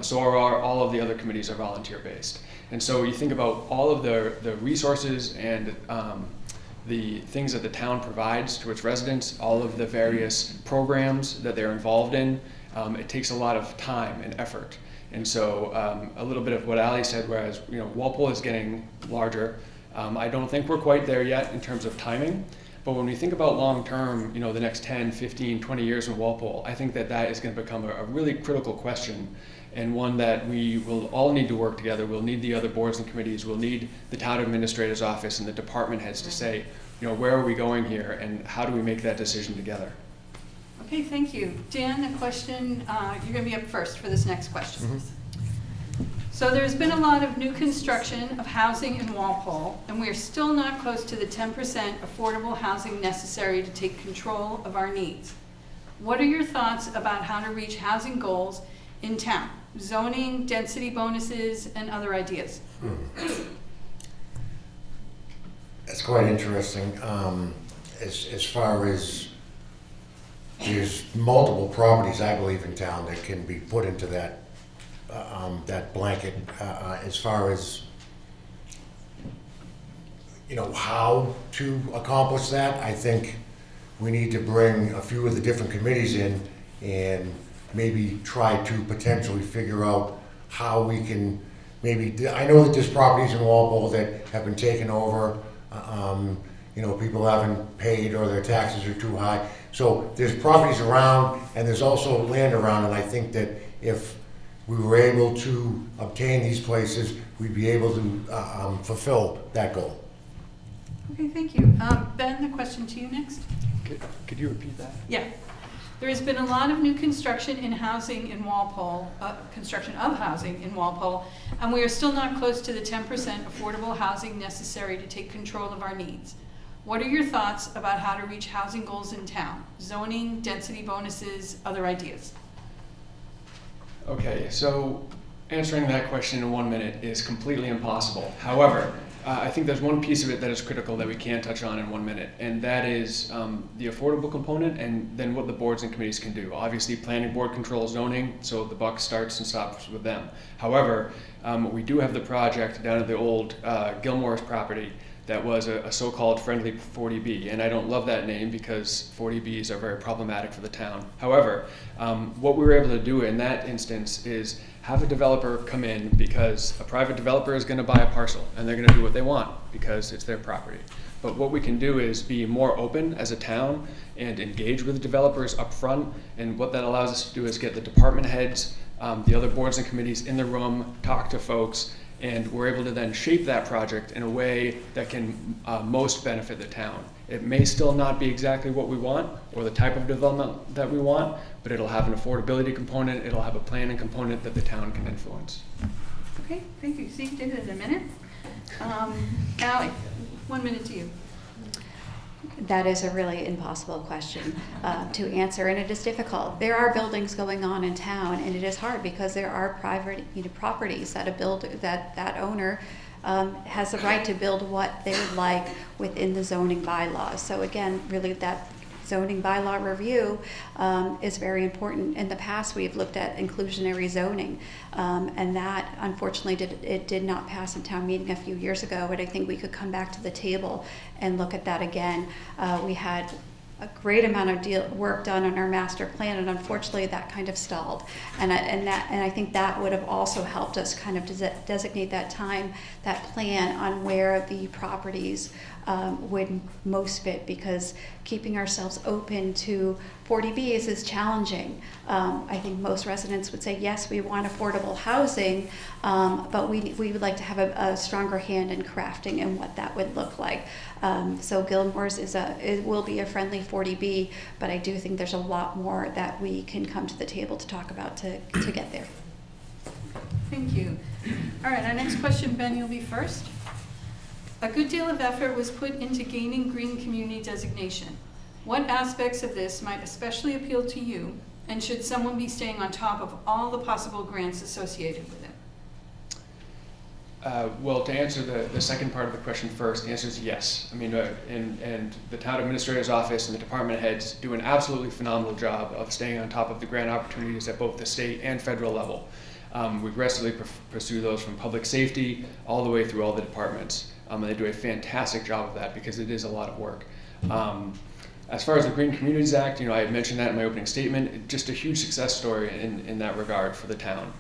So are all of the other committees are volunteer based. And so you think about all of the resources and the things that the town provides to its residents, all of the various programs that they're involved in, it takes a lot of time and effort. And so a little bit of what Ali said, whereas Walpole is getting larger, I don't think we're quite there yet in terms of timing. But when we think about long term, the next 10, 15, 20 years in Walpole, I think that is going to become a really critical question, and one that we will all need to work together. We'll need the other boards and committees. We'll need the town administrator's office and the department heads to say, where are we going here and how do we make that decision together? Okay, thank you. Dan, a question, you're going to be up first for this next question. So there's been a lot of new construction of housing in Walpole, and we are still not close to the 10% affordable housing necessary to take control of our needs. What are your thoughts about how to reach housing goals in town? Zoning, density bonuses, and other ideas? That's quite interesting. As far as there's multiple properties, I believe, in town that can be put into that blanket. As far as how to accomplish that, I think we need to bring a few of the different committees in and maybe try to potentially figure out how we can I know that there's properties in Walpole that have been taken over. People haven't paid or their taxes are too high. So there's properties around and there's also land around, and I think that if we were able to obtain these places, we'd be able to fulfill that goal. Okay, thank you. Ben, the question to you next. Could you repeat that? Yeah. There has been a lot of new construction in housing in Walpole, construction of housing in Walpole, and we are still not close to the 10% affordable housing necessary to take control of our needs. What are your thoughts about how to reach housing goals in town? Zoning, density bonuses, other ideas? Okay, so answering that question in 1 minute is completely impossible. However, I think there's one piece of it that is critical that we can't touch on in 1 minute, and that is the affordable component and then what the boards and committees can do. Obviously, planning board controls zoning, so the buck starts and stops with them. However, we do have the project down at the old Gilmore's property that was a so-called friendly 40B, and I don't love that name because 40Bs are very problematic for the town. However, what we were able to do in that instance is have a developer come in, because a private developer is going to buy a parcel and they're going to do what they want because it's their property. But what we can do is be more open as a town and engage with the developers up front, and what that allows us to do is get the department heads, the other boards and committees in the room, talk to folks, and we're able to then shape that project in a way that can most benefit the town. It may still not be exactly what we want or the type of development that we want, but it'll have an affordability component, it'll have a planning component that the town can influence. Okay, thank you. See, you did it in a minute. Allie, 1 minute to you. That is a really impossible question to answer, and it is difficult. There are buildings going on in town, and it is hard because there are private properties that owner has the right to build what they would like within the zoning bylaws. So again, really that zoning bylaw review is very important. In the past, we've looked at inclusionary zoning, and that unfortunately did not pass in town meeting a few years ago, but I think we could come back to the table and look at that again. We had a great amount of work done on our master plan, and unfortunately that kind of stalled. And I think that would have also helped us kind of designate that plan on where the properties would most fit, because keeping ourselves open to 40Bs is challenging. I think most residents would say, yes, we want affordable housing, but we would like to have a stronger hand in crafting and what that would look like. So Gilmore's it will be a friendly 40B, but I do think there's a lot more that we can come to the table to talk about to get there. Thank you. All right, our next question, Ben, you'll be first. A good deal of effort was put into gaining green community designation. What aspects of this might especially appeal to you, and should someone be staying on top of all the possible grants associated with it? Well, to answer the second part of the question first, the answer is yes. I mean, and the town administrator's office and the department heads do an absolutely phenomenal job of staying on top of the grant opportunities at both the state and federal level. We aggressively pursue those from public safety all the way through all the departments. And they do a fantastic job of that because it is a lot of work. As far as the Green Communities Act, I had mentioned that in my opening statement, just a huge success story in that regard for the town.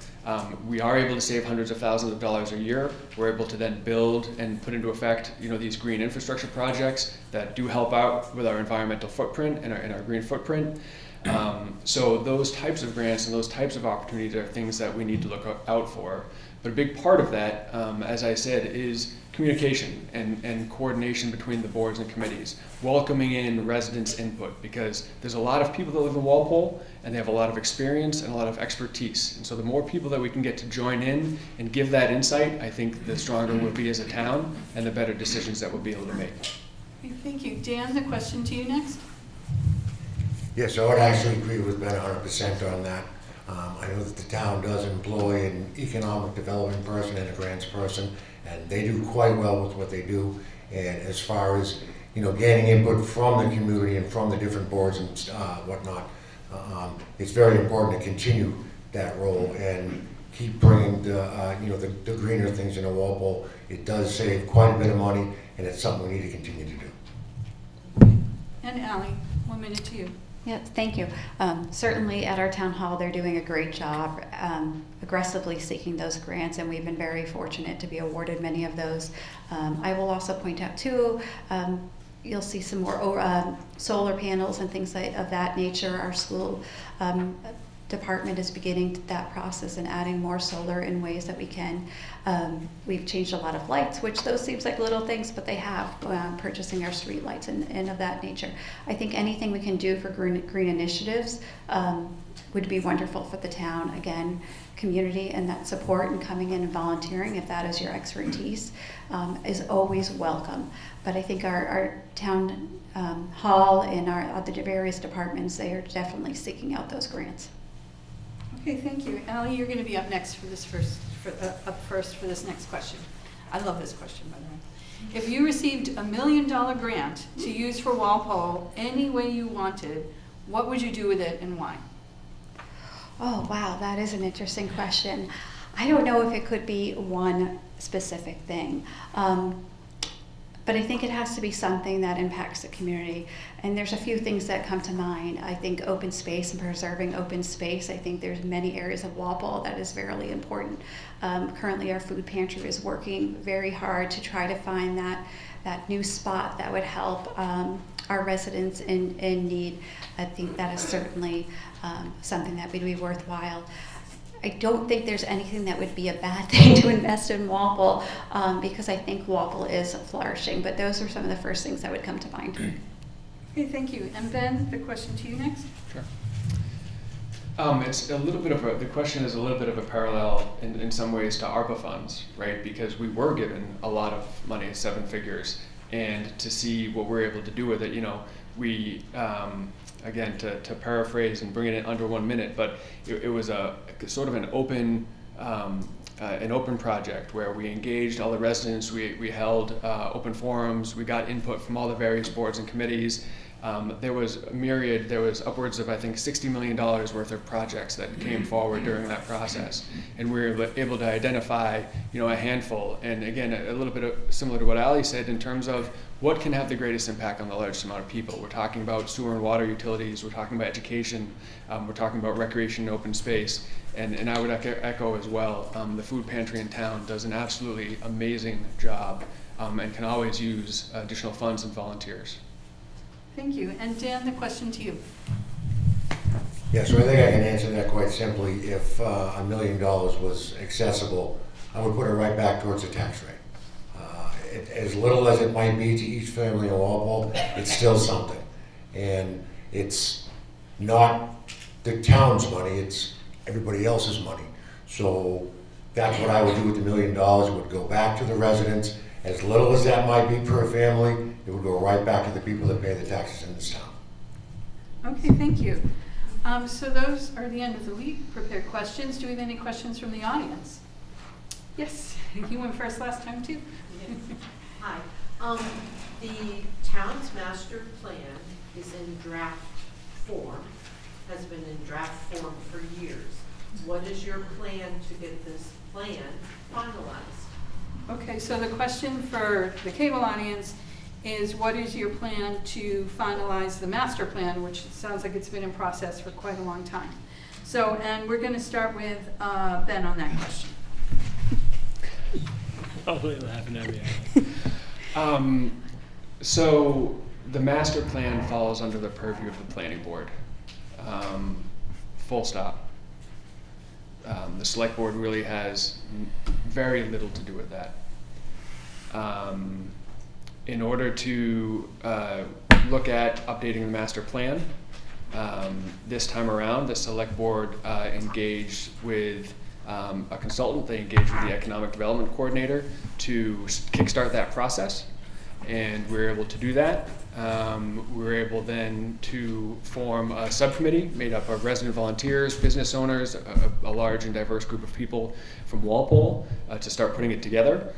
We are able to save hundreds of thousands of dollars a year. We're able to then build and put into effect, these green infrastructure projects that do help out with our environmental footprint and our green footprint. So those types of grants and those types of opportunities are things that we need to look out for. But a big part of that, as I said, is communication and coordination between the boards and committees, welcoming in residents' input, because there's a lot of people that live in Walpole and they have a lot of experience and a lot of expertise. And so the more people that we can get to join in and give that insight, I think the stronger we'll be as a town and the better decisions that we'll be able to make. Okay, thank you. Dan, the question to you next. Yes, I would actually agree with Ben 100% on that. I know that the town does employ an economic development person and a grants person, and they do quite well with what they do. And as far as gaining input from the community and from the different boards and whatnot, it's very important to continue that role and keep bringing the greener things into Walpole. It does save quite a bit of money, and it's something we need to continue to do. And Ally, 1 minute to you. Yes, thank you. Certainly at our town hall, they're doing a great job aggressively seeking those grants, and we've been very fortunate to be awarded many of those. I will also point out too, you'll see some more solar panels and things of that nature. Our school department is beginning that process and adding more solar in ways that we can. We've changed a lot of lights, which those seems like little things, but they have, purchasing our street lights and of that nature. I think anything we can do for green initiatives would be wonderful for the town. Again, community and that support and coming in and volunteering, if that is your expertise, is always welcome. But I think our town hall and our the various departments, they are definitely seeking out those grants. Okay, thank you. Ally, you're going to be up next for this up first for this next question. I love this question, by the way. If you received $1 million grant to use for Walpole any way you wanted, what would you do with it and why? Oh, wow, that is an interesting question. I don't know if it could be one specific thing. But I think it has to be something that impacts the community. And there's a few things that come to mind. I think open space and preserving open space. I think there's many areas of Walpole that is very important. Currently our food pantry is working very hard to try to find that new spot that would help our residents in need. I think that is certainly something that would be worthwhile. I don't think there's anything that would be a bad thing to invest in Walpole because I think Walpole is flourishing, but those are some of the first things that would come to mind. Okay, thank you. And Ben, the question to you next. Sure. It's a little bit of the question is a little bit of a parallel in some ways to ARPA funds, right? Because we were given a lot of money, 7 figures, and to see what we're able to do with it, we, again, to paraphrase and bring it in under 1 minute, but it was a sort of an open project where we engaged all the residents, we held open forums, we got input from all the various boards and committees. There was a myriad, there was upwards of, I think, $60 million worth of projects that came forward during that process. And we were able to identify, a handful. And again, a little bit similar to what Ali said in terms of what can have the greatest impact on the largest amount of people. We're talking about sewer and water utilities, we're talking about education, we're talking about recreation and open space. And I would echo as well, the food pantry in town does an absolutely amazing job and can always use additional funds and volunteers. Thank you. And Dan, the question to you. Yeah, so I think I can answer that quite simply. If $1 million was accessible, I would put it right back towards the tax rate. As little as it might be to each family in Walpole, it's still something. And it's not the town's money, it's everybody else's money. So that's what I would do with the $1 million. It would go back to the residents. As little as that might be per family, it would go right back to the people that pay the taxes in this town. Okay, thank you. So those are the end of the prepared questions. Do we have any questions from the audience? Yes, you went first last time too. Hi. The town's master plan is in draft form, has been in draft form for years. what is your plan to get this plan finalized? Okay, so the question for the cable audience is, what is your plan to finalize the master plan, which sounds like it's been in process for quite a long time. So, and we're going to start with Ben on that question. Probably laughing at me. So the master plan falls under the purview of the planning board. Full stop. The select board really has very little to do with that. In order to look at updating the master plan, this time around, the select board engaged with a consultant. They engaged with the economic development coordinator to kickstart that process, and we were able to do that. We were able then to form a subcommittee made up of resident volunteers, business owners, a large and diverse group of people from Walpole to start putting it together.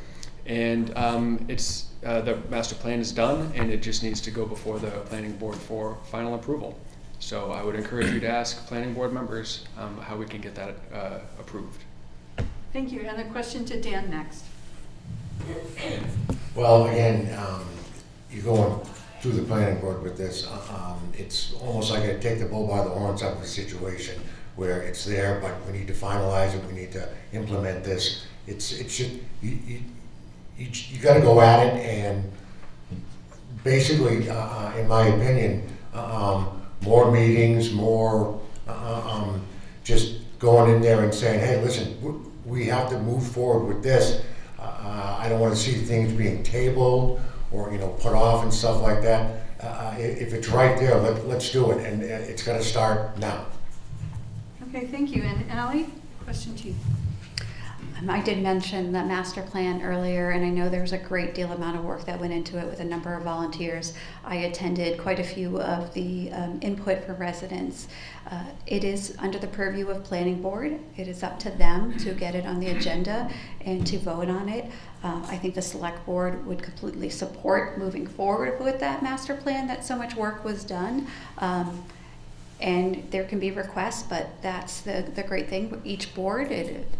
And the master plan is done, and it just needs to go before the planning board for final approval. So I would encourage you to ask planning board members how we can get that approved. Thank you. And the question to Dan next. Well, again, you're going through the planning board with this. It's almost like I take the bull by the horns type of a situation where it's there, but we need to finalize it. We need to implement this. You got to go at it, and basically, in my opinion, more meetings, more just going in there and saying, hey, listen, we have to move forward with this. I don't want to see things being tabled or put off and stuff like that. If it's right there, let's do it, and it's got to start now. Okay, thank you. And Ally, question to you. I did mention the master plan earlier, and I know there was a great deal amount of work that went into it with a number of volunteers. I attended quite a few of the input from residents. It is under the purview of planning board. It is up to them to get it on the agenda and to vote on it. I think the select board would completely support moving forward with that master plan, that so much work was done. And there can be requests, but that's the great thing. Each board,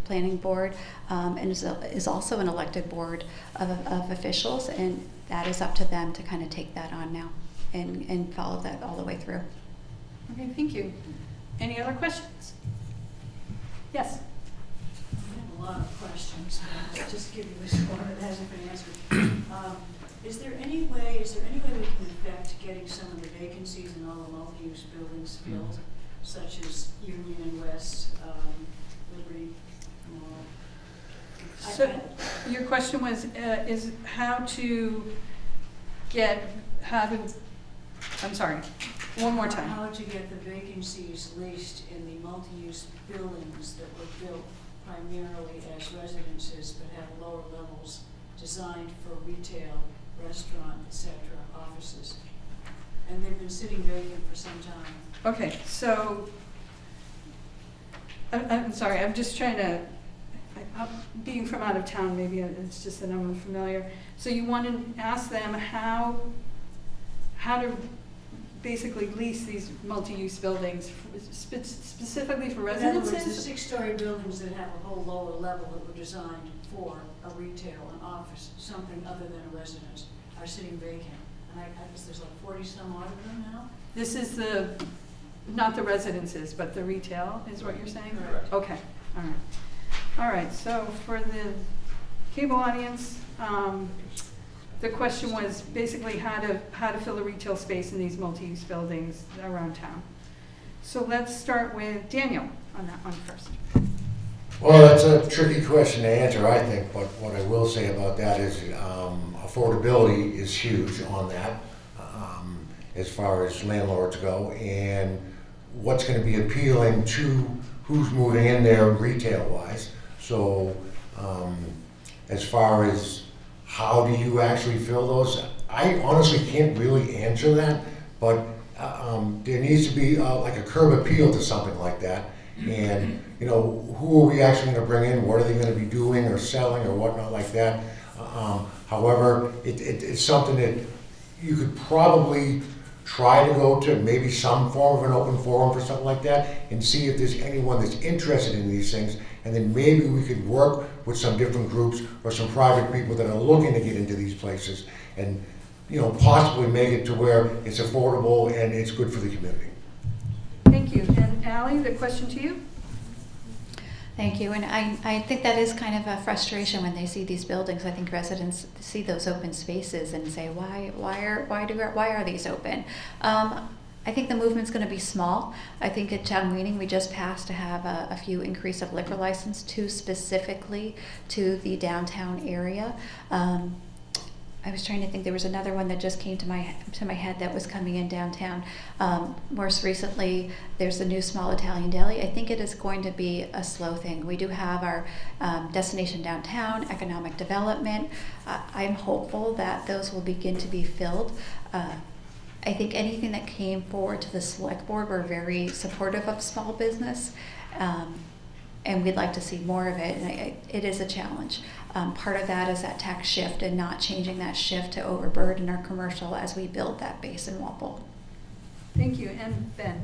planning board, and is also an elected board of officials, and that is up to them to kind of take that on now and follow that all the way through. Okay, thank you. Any other questions? Yes. I have a lot of questions. I'll just give you this one that hasn't been answered. Is there any way we can affect getting some of the vacancies in all the multi-use buildings filled, such as Union and West, Liberty Mall? So your question was, is I'm sorry, one more time. How to get the vacancies leased in the multi-use buildings that were built primarily as residences but have lower levels designed for retail, restaurant, etc., offices. And they've been sitting vacant for some time. Okay, so I'm sorry, I'm just trying to, being from out of town, maybe it's just that I'm unfamiliar. So you want to ask them how to basically lease these multi-use buildings specifically for residences? In other words, the 6-story buildings that have a whole lower level that were designed for a retail, an office, something other than a residence, are sitting vacant. And I guess there's like 40 some odd of them now? This is not the residences, but the retail is what you're saying? Correct. Okay, all right. All right, so for the cable audience, the question was basically how to fill the retail space in these multi-use buildings around town. So let's start with Daniel on that one first. Well, that's a tricky question to answer, I think, but what I will say about that is affordability is huge on that as far as landlords go, and what's going to be appealing to who's moving in there retail-wise. So as far as how do you actually fill those, I honestly can't really answer that, but there needs to be like a curb appeal to something like that. And who are we actually going to bring in? What are they going to be doing or selling or whatnot like that? However, it's something that you could probably try to go to maybe some form of an open forum for something like that and see if there's anyone that's interested in these things, and then maybe we could work with some different groups or some private people that are looking to get into these places and, you know, possibly make it to where it's affordable and it's good for the community. Thank you. And Ally, the question to you? Thank you, and I think that is kind of a frustration when they see these buildings. I think residents see those open spaces and say, why are these open? I think the movement's going to be small. I think at town meeting we just passed to have a few increase of liquor license specifically to the downtown area. I was trying to think, there was another one that just came to my head that was coming in downtown. Most recently, there's the new small Italian deli. I think it is going to be a slow thing. We do have our destination downtown, economic development. I'm hopeful that those will begin to be filled. I think anything that came forward to the select board were very supportive of small business. And we'd like to see more of it, and it is a challenge. Part of that is that tax shift and not changing that shift to overburden our commercial as we build that base in Walpole. Thank you. And Ben?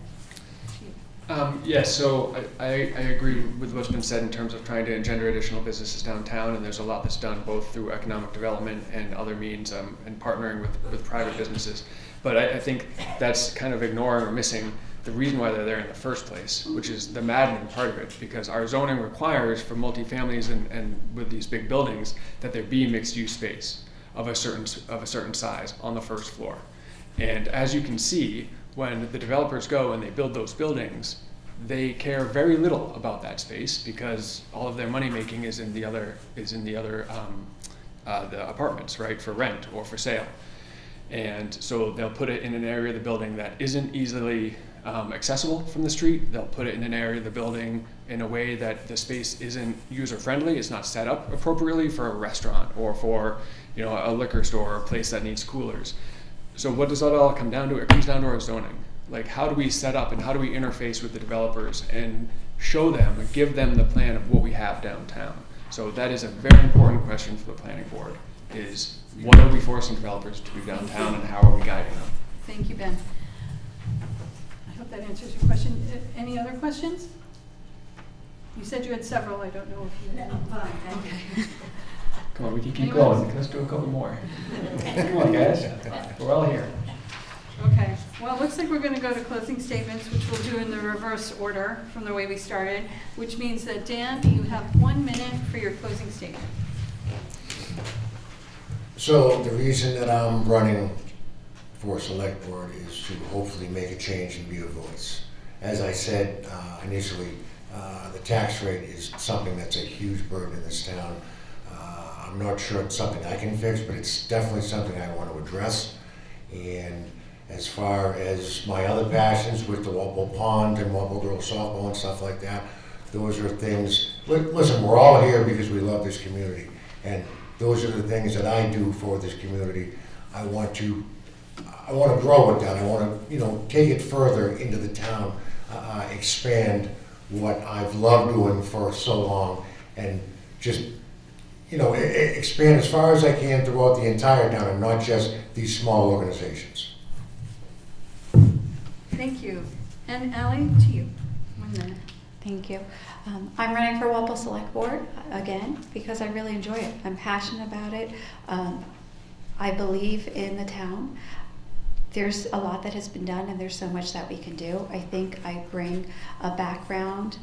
Yes, so I agree with what's been said in terms of trying to engender additional businesses downtown, and there's a lot that's done both through economic development and other means, and partnering with private businesses. But I think that's kind of ignoring or missing the reason why they're there in the first place, which is the maddening part of it, because our zoning requires for multifamilies and with these big buildings that there be mixed-use space of a certain size on the first floor. And as you can see, when the developers go and they build those buildings, they care very little about that space because all of their money making is in the apartments, right, for rent or for sale. And so they'll put it in an area of the building that isn't easily accessible from the street. They'll put it in an area of the building in a way that the space isn't user-friendly. It's not set up appropriately for a restaurant or for, you know, a liquor store or a place that needs coolers. So what does that all come down to? It comes down to our zoning. Like, how do we set up and how do we interface with the developers and show them and give them the plan of what we have downtown? So that is a very important question for the planning board, is what are we forcing developers to do downtown and how are we guiding them? Thank you, Ben. I hope that answers your question. Any other questions? You said you had several. I don't know if you had. I'm fine, thank you. Come on, we can keep going. Let's do a couple more. Come on, guys. We're all here. Okay. Well, it looks like we're going to go to closing statements, which we'll do in the reverse order from the way we started, which means that, Dan, you have 1 minute for your closing statement. So the reason that I'm running for select board is to hopefully make a change and be a voice. As I said initially, the tax rate is something that's a huge burden in this town. I'm not sure it's something I can fix, but it's definitely something I want to address. And as far as my other passions with the Walpole Pond and Walpole Girls Softball and stuff like that, those are things, listen, we're all here because we love this community. And those are the things that I do for this community. I want to grow with that. I want to, take it further into the town, expand what I've loved doing for so long, and just, expand as far as I can throughout the entire town, and not just these small organizations. Thank you. And Ally, to you. 1 minute. Thank you. I'm running for Walpole Select Board again because I really enjoy it. I'm passionate about it. I believe in the town. There's a lot that has been done and there's so much that we can do. I think I bring a background,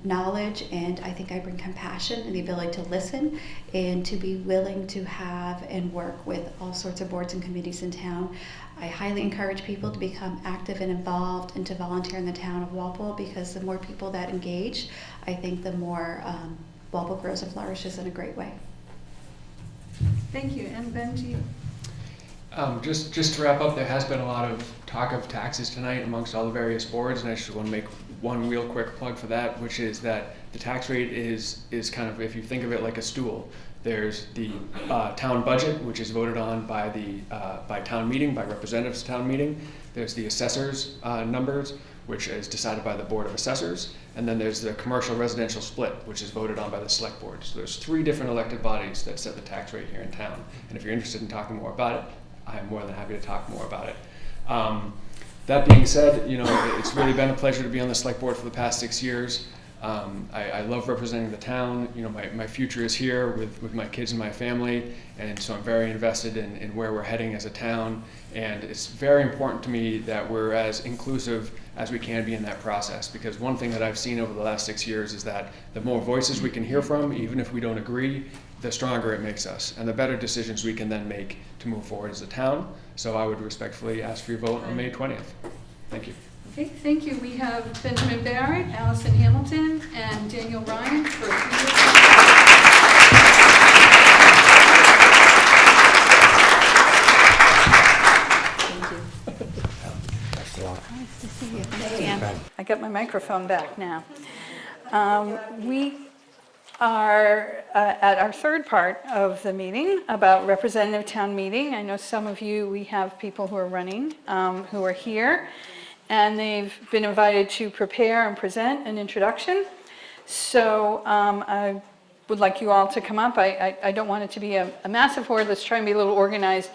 knowledge, and I think I bring compassion and the ability to listen and to be willing to have and work with all sorts of boards and committees in town. I highly encourage people to become active and involved and to volunteer in the town of Walpole, because the more people that engage, I think the more Walpole grows and flourishes in a great way. Thank you. And Ben, to you. Just to wrap up, there has been a lot of talk of taxes tonight amongst all the various boards, and I just want to make one real quick plug for that, which is that the tax rate is kind of, if you think of it like a stool, there's the town budget, which is voted on by by town meeting, by representatives of town meeting. There's the assessors numbers, which is decided by the Board of Assessors, and then there's the commercial residential split, which is voted on by the select board. So there's 3 different elected bodies that set the tax rate here in town, and if you're interested in talking more about it, I'm more than happy to talk more about it. That being said, it's really been a pleasure to be on the select board for the past 6 years. I love representing the town. My future is here with my kids and my family, and so I'm very invested in where we're heading as a town. And it's very important to me that we're as inclusive as we can be in that process, because one thing that I've seen over the last 6 years is that the more voices we can hear from, even if we don't agree, the stronger it makes us, and the better decisions we can then make to move forward as a town. So I would respectfully ask for your vote on May 20th. Thank you. Okay, thank you. We have Benjamin Barrett, Allison Hamilton, and Daniel Ryan for 3 years. Nice to see you. Thanks, Dan. I got my microphone back now. We are at our third part of the meeting about representative town meeting. I know some of you, we have people who are running, who are here, and they've been invited to prepare and present an introduction. So I would like you all to come up. I don't want it to be a massive horde. Let's try and be a little organized.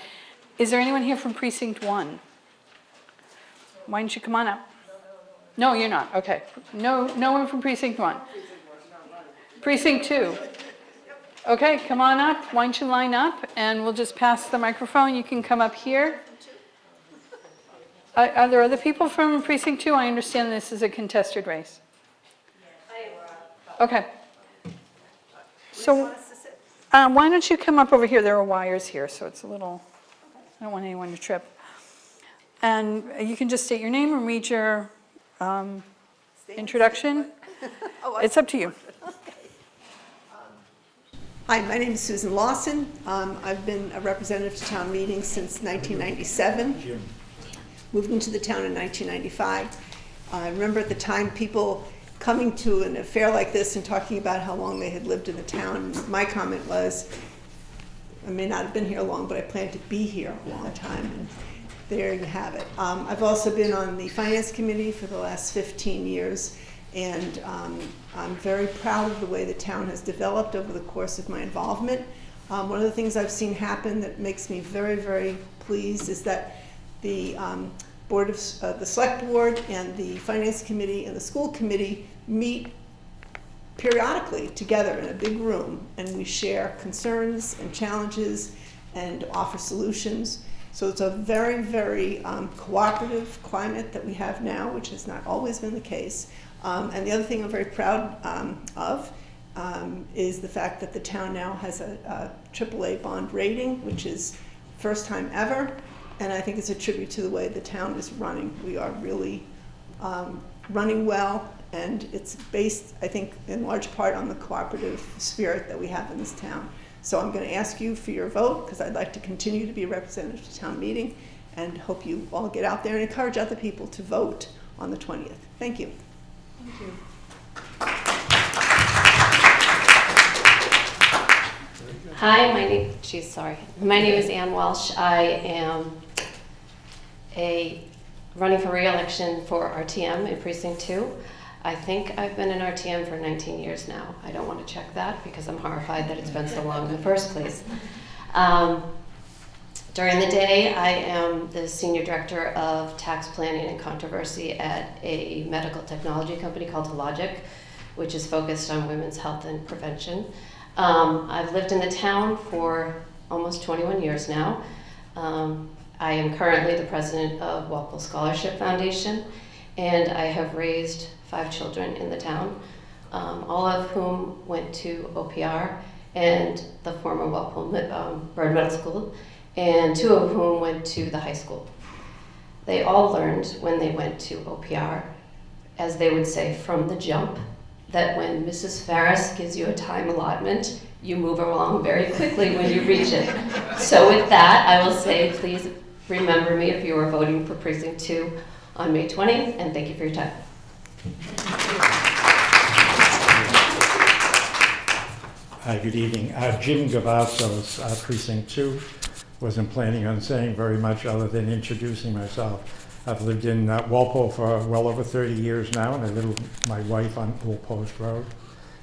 Is there anyone here from Precinct 1? Why don't you come on up? No, you're not. Okay. No one from Precinct 1. Precinct 2. Okay, come on up. Why don't you line up, and we'll just pass the microphone. You can come up here. Are there other people from Precinct 2? I understand this is a contested race. Okay. So why don't you come up over here? There are wires here, so it's a little, I don't want anyone to trip. And you can just state your name and read your introduction. It's up to you. Hi, my name is Susan Lawson. I've been a representative to town meetings since 1997. Moved into the town in 1995. I remember at the time people coming to an affair like this and talking about how long they had lived in the town. My comment was, I may not have been here long, but I plan to be here a long time. And there you have it. I've also been on the Finance Committee for the last 15 years. And I'm very proud of the way the town has developed over the course of my involvement. One of the things I've seen happen that makes me very, very pleased is that the the Select Board and the Finance Committee and the School Committee meet periodically together in a big room, and we share concerns and challenges and offer solutions. So it's a very, very cooperative climate that we have now, which has not always been the case. And the other thing I'm very proud of is the fact that the town now has a AAA bond rating, which is first time ever. And I think it's a tribute to the way the town is running. We are really running well, and it's based, I think, in large part on the cooperative spirit that we have in this town. So I'm going to ask you for your vote, because I'd like to continue to be a representative to town meeting, and hope you all get out there and encourage other people to vote on the 20th. Thank you. Thank you. Hi, my name is Ann Welsh. I am running for re-election for RTM in Precinct 2. I think I've been in RTM for 19 years now. I don't want to check that because I'm horrified that it's been so long in the first place. During the day, I am the Senior Director of Tax Planning and Controversy at a medical technology company called Hologic, which is focused on women's health and prevention. I've lived in the town for almost 21 years now. I am currently the president of Walpole Scholarship Foundation, and I have raised 5 children in the town, all of whom went to OPR and the former Walpole Bird Middle School, and 2 of whom went to the high school. They all learned when they went to OPR, as they would say from the jump, that when Mrs. Farris gives you a time allotment, you move along very quickly when you reach it. So with that, I will say, please remember me if you are voting for Precinct 2 on May 20th, and thank you for your time. Hi, good evening. Jim Gavassos, Precinct 2. Wasn't planning on saying very much other than introducing myself. I've lived in Walpole for well over 30 years now, and I live with my wife on Old Post Road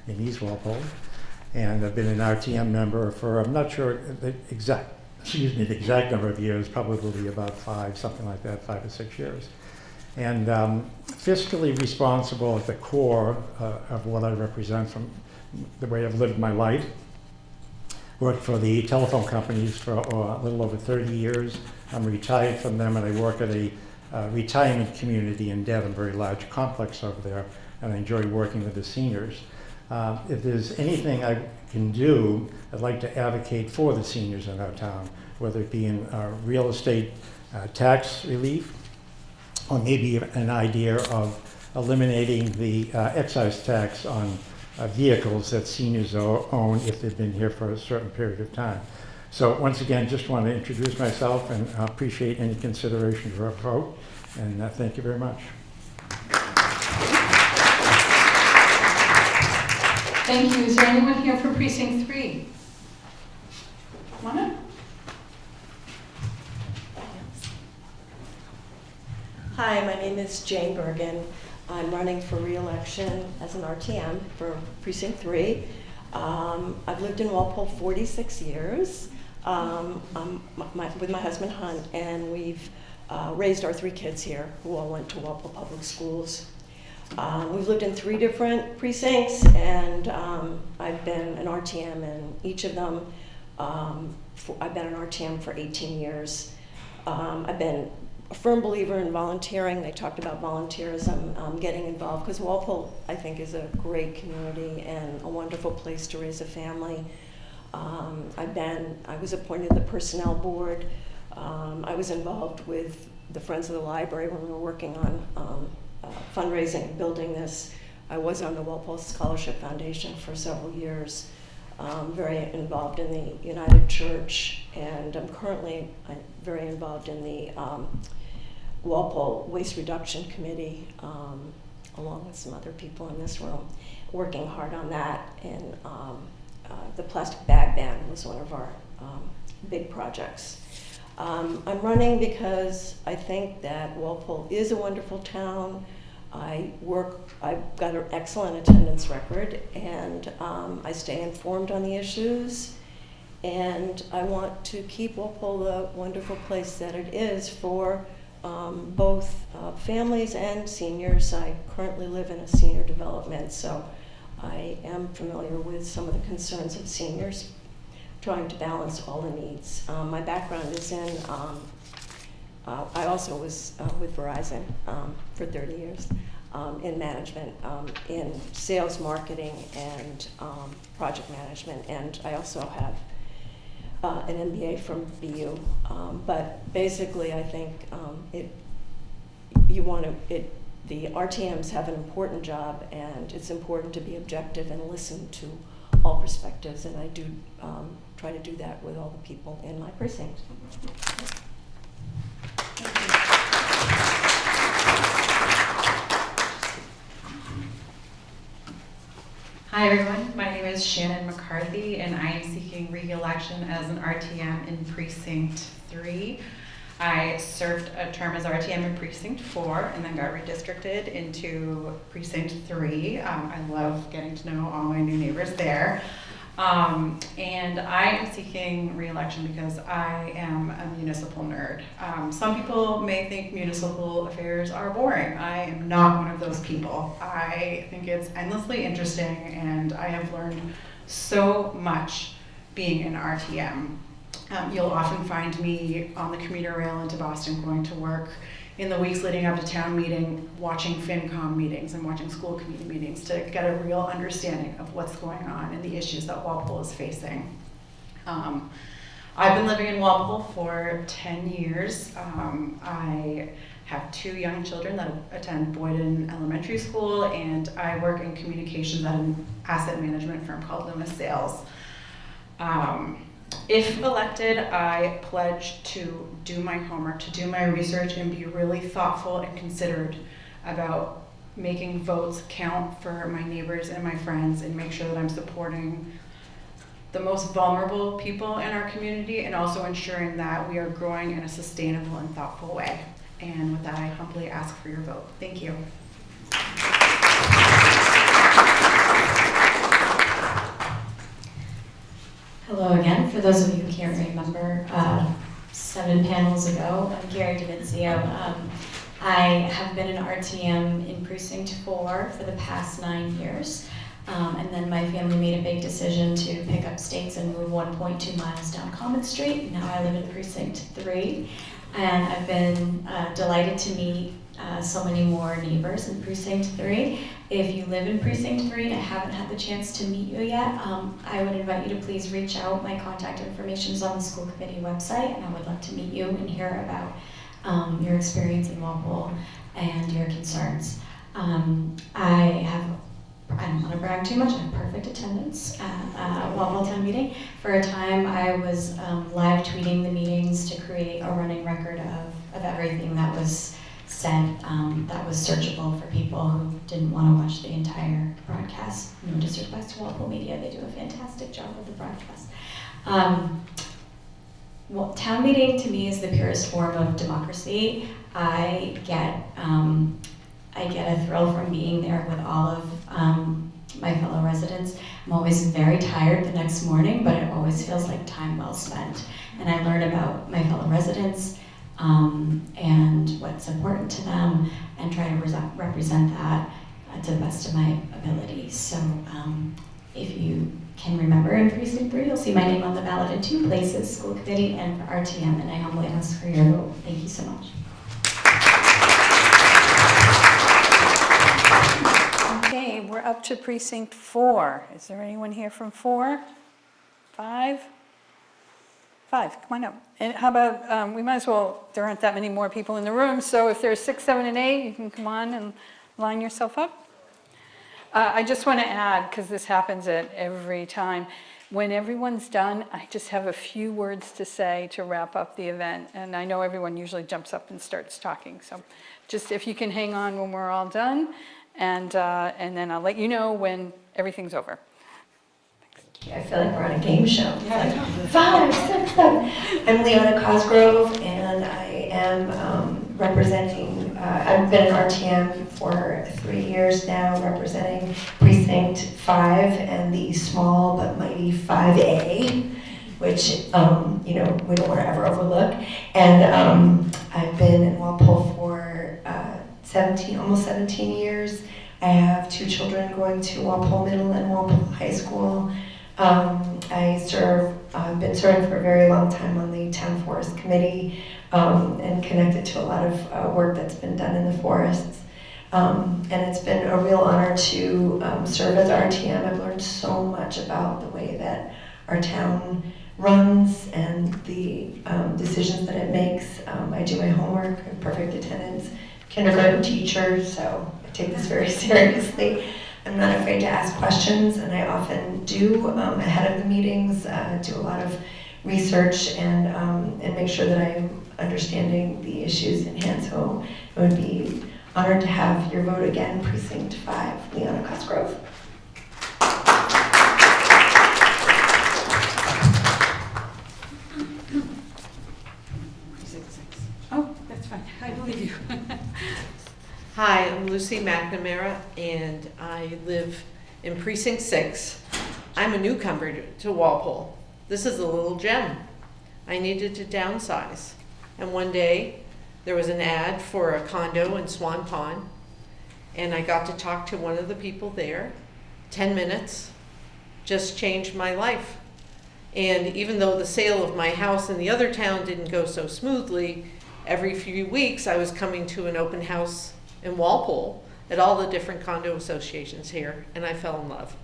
in East Walpole. And I've been an RTM member for, I'm not sure the exact the exact number of years, probably about 5, something like that, 5 or 6 years. And fiscally responsible at the core of what I represent from the way I've lived my life. Worked for the telephone companies for a little over 30 years. I'm retired from them, and I work at a retirement community in Dedham, a very large complex over there, and I enjoy working with the seniors. If there's anything I can do, I'd like to advocate for the seniors in our town, whether it be in real estate tax relief, or maybe an idea of eliminating the excise tax on vehicles that seniors own if they've been here for a certain period of time. So once again, just want to introduce myself and appreciate any consideration for a vote, and thank you very much. Thank you. Is there anyone here for Precinct 3? Come on up. Hi, my name is Jane Bergen. I'm running for re-election as an RTM for Precinct 3. I've lived in Walpole 46 years with my husband Hunt, and we've raised our 3 kids here who all went to Walpole Public Schools. We've lived in 3 different precincts, and I've been an RTM in each of them. I've been an RTM for 18 years. I've been a firm believer in volunteering. They talked about volunteerism, getting involved, because Walpole, I think, is a great community and a wonderful place to raise a family. I was appointed to the Personnel Board. I was involved with the Friends of the Library when we were working on fundraising and building this. I was on the Walpole Scholarship Foundation for several years, very involved in the United Church, and I'm currently very involved in the Walpole Waste Reduction Committee, along with some other people in this room, working hard on that. And the plastic bag ban was one of our big projects. I'm running because I think that Walpole is a wonderful town. I've got an excellent attendance record, and I stay informed on the issues. And I want to keep Walpole the wonderful place that it is for both families and seniors. I currently live in a senior development, so I am familiar with some of the concerns of seniors, trying to balance all the needs. My background is in, I also was with Verizon for 30 years in management, in sales, marketing, and project management, and I also have an MBA from BU. But basically, I think the RTMs have an important job, and it's important to be objective and listen to all perspectives, and I do try to do that with all the people in my precinct. Hi everyone, my name is Shannon McCarthy, and I am seeking re-election as an RTM in Precinct 3. I served a term as RTM in Precinct 4 and then got redistricted into Precinct 3. I love getting to know all my new neighbors there. And I am seeking re-election because I am a municipal nerd. Some people may think municipal affairs are boring. I am not one of those people. I think it's endlessly interesting, and I have learned so much being an RTM. You'll often find me on the commuter rail into Boston going to work in the weeks leading up to town meeting, watching FinCom meetings and watching school committee meetings to get a real understanding of what's going on and the issues that Walpole is facing. I've been living in Walpole for 10 years. I have 2 young children that attend Boyden Elementary School, and I work in communications at an asset management firm called Loomis Sales. If elected, I pledge to do my homework, to do my research, and be really thoughtful and considered about making votes count for my neighbors and my friends, and make sure that I'm supporting the most vulnerable people in our community, and also ensuring that we are growing in a sustainable and thoughtful way. And with that, I humbly ask for your vote. Thank you. Hello again. For those of you who can't remember, 7 panels ago, I'm Carrie D'Inizio. I have been an RTM in Precinct 4 for the past 9 years. And then my family made a big decision to pick up stakes and move 1.2 miles down Common Street. Now I live in Precinct 3. And I've been delighted to meet so many more neighbors in Precinct 3. If you live in Precinct 3 and I haven't had the chance to meet you yet, I would invite you to please reach out. My contact information is on the school committee website, and I would love to meet you and hear about your experience in Walpole and your concerns. I don't want to brag too much, I have perfect attendance at Walpole Town Meeting. For a time, I was live tweeting the meetings to create a running record of everything that was said that was searchable for people who didn't want to watch the entire broadcast. No disrespect to Walpole Media, they do a fantastic job with the broadcast. Well, town meeting to me is the purest form of democracy. I get a thrill from being there with all of my fellow residents. I'm always very tired the next morning, but it always feels like time well spent. And I learn about my fellow residents and what's important to them, and try to represent that to the best of my ability. So if you can remember, in Precinct 3, you'll see my name on the ballot in 2 places, school committee and for RTM, and I humbly ask for your vote. Thank you so much. Okay, we're up to Precinct 4. Is there anyone here from 4? 5? 5, come on up. And how about, we might as well, there aren't that many more people in the room, so if there's 6, 7, and 8, you can come on and line yourself up. I just want to add, because this happens at every time, when everyone's done, I just have a few words to say to wrap up the event, and I know everyone usually jumps up and starts talking, so just if you can hang on when we're all done, and then I'll let you know when everything's over. I feel like we're on a game show. Like 5, 6, 7. I'm Leona Cosgrove, and I am representing, I've been an RTM for 3 years now, representing Precinct 5 and the small but mighty 5A, which, we don't want to ever overlook. And I've been in Walpole for almost 17 years. I have 2 children going to Walpole Middle and Walpole High School. I've been serving for a very long time on the Town Forest Committee and connected to a lot of work that's been done in the forests. And it's been a real honor to serve as RTM. I've learned so much about the way that our town runs and the decisions that it makes. I do my homework, I have perfect attendance, kindergarten teacher, so I take this very seriously. I'm not afraid to ask questions, and I often do ahead of the meetings, do a lot of research and make sure that I'm understanding the issues in hand. So I would be honored to have your vote again, Precinct 5, Leona Cosgrove. Oh, that's fine. I believe you. Hi, I'm Lucy McNamara, and I live in Precinct 6. I'm a newcomer to Walpole. This is a little gem. I needed to downsize. And one day, there was an ad for a condo in Swan Pond, and I got to talk to one of the people there. 10 minutes just changed my life. And even though the sale of my house in the other town didn't go so smoothly, every few weeks I was coming to an open house in Walpole at all the different condo associations here, and I fell in love.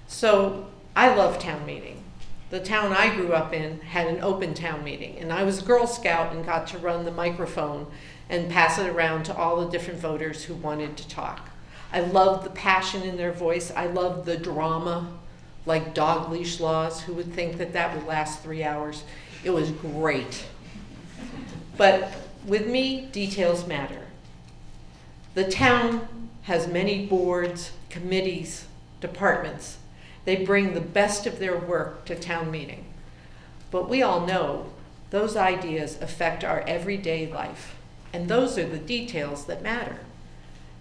So I love town meeting. The town I grew up in had an open town meeting, and I was a Girl Scout and got to run the microphone and pass it around to all the different voters who wanted to talk. I loved the passion in their voice. I loved the drama, like dog leash laws. Who would think that that would last 3 hours? It was great. But with me, details matter. The town has many boards, committees, departments. They bring the best of their work to town meeting. But we all know those ideas affect our everyday life, and those are the details that matter.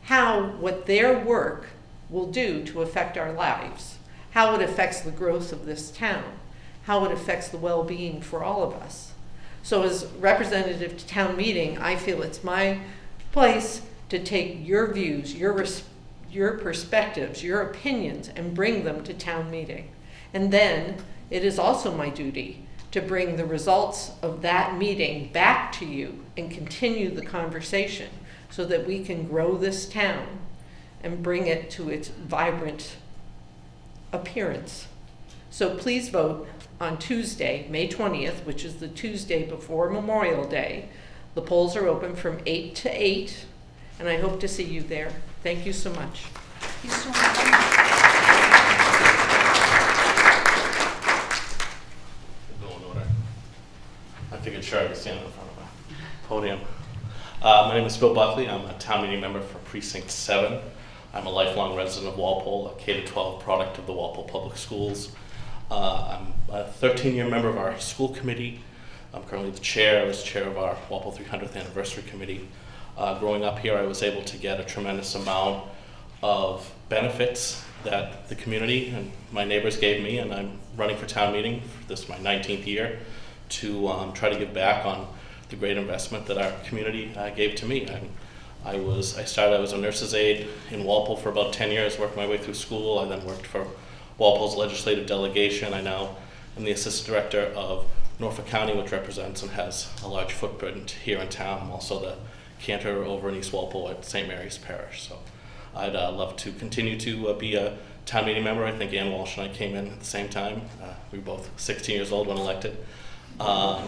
What their work will do to affect our lives, how it affects the growth of this town, how it affects the well-being for all of us. So as representative to town meeting, I feel it's my place to take your views, your perspectives, your opinions, and bring them to town meeting. And then it is also my duty to bring the results of that meeting back to you and continue the conversation so that we can grow this town and bring it to its vibrant appearance. So please vote on Tuesday, May 20th, which is the Tuesday before Memorial Day. The polls are open from 8 to 8, and I hope to see you there. Thank you so much. Thank you so much. I figured sure I could stand in front of the podium. My name is Bill Buckley. I'm a town meeting member for Precinct 7. I'm a lifelong resident of Walpole, a K-12 product of the Walpole Public Schools. I'm a 13-year member of our school committee. I'm currently the chair. I was chair of our Walpole 300th anniversary committee. Growing up here, I was able to get a tremendous amount of benefits that the community and my neighbors gave me, and I'm running for town meeting. This is my 19th year to try to give back on the great investment that our community gave to me. I was a nurse's aide in Walpole for about 10 years, worked my way through school. I then worked for Walpole's legislative delegation. I now am the assistant director of Norfolk County, which represents and has a large footprint here in town. I'm also the cantor over in East Walpole at St. Mary's Parish. So I'd love to continue to be a town meeting member. I think Ann Walsh and I came in at the same time. We were both 16 years old when elected. I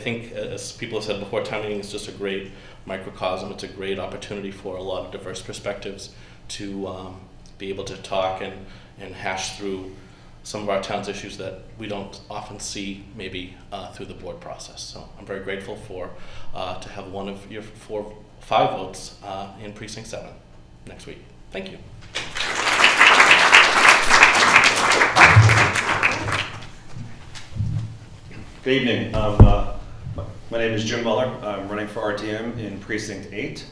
think, as people have said before, town meeting is just a great microcosm. It's a great opportunity for a lot of diverse perspectives to be able to talk and hash through some of our town's issues that we don't often see maybe through the board process. So I'm very grateful to have one of your 5 votes in Precinct 7 next week. Thank you. Good evening. My name is Jim Muller. I'm running for RTM in Precinct 8.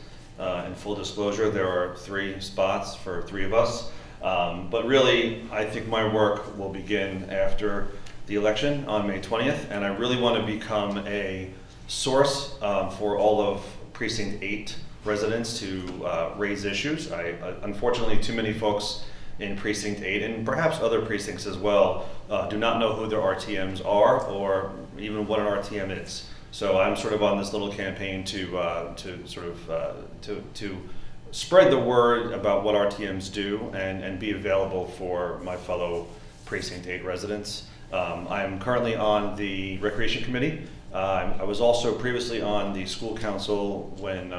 In full disclosure, there are 3 spots for 3 of us. But really, I think my work will begin after the election on May 20th, and I really want to become a source for all of Precinct 8 residents to raise issues. Unfortunately, too many folks in Precinct 8 and perhaps other precincts as well do not know who their RTMs are or even what an RTM is. So I'm sort of on this little campaign to spread the word about what RTMs do and be available for my fellow Precinct 8 residents. I'm currently on the Recreation Committee. I was also previously on the school council when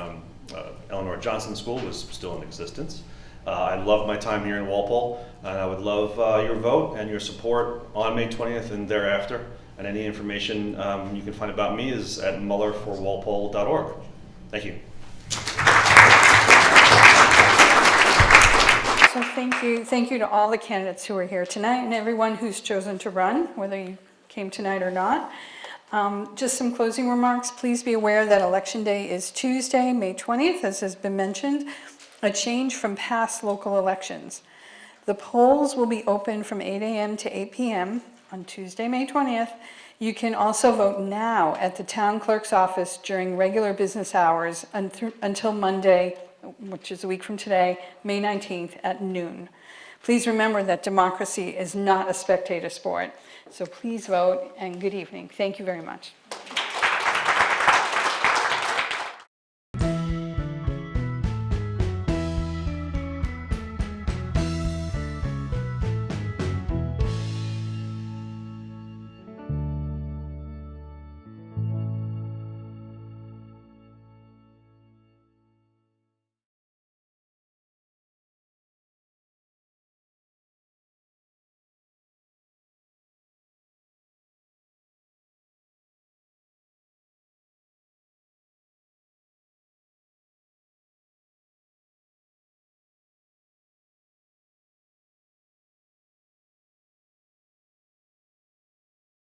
Eleanor Johnson School was still in existence. I love my time here in Walpole, and I would love your vote and your support on May 20th and thereafter. And any information you can find about me is at mullerforwalpole.org. Thank you. So thank you to all the candidates who are here tonight and everyone who's chosen to run, whether you came tonight or not. Just some closing remarks. Please be aware that Election Day is Tuesday, May 20th, as has been mentioned, a change from past local elections. The polls will be open from 8 a.m. to 8 p.m. on Tuesday, May 20th. You can also vote now at the town clerk's office during regular business hours until Monday, which is a week from today, May 19th at noon. Please remember that democracy is not a spectator sport. So please vote, and good evening. Thank you very much.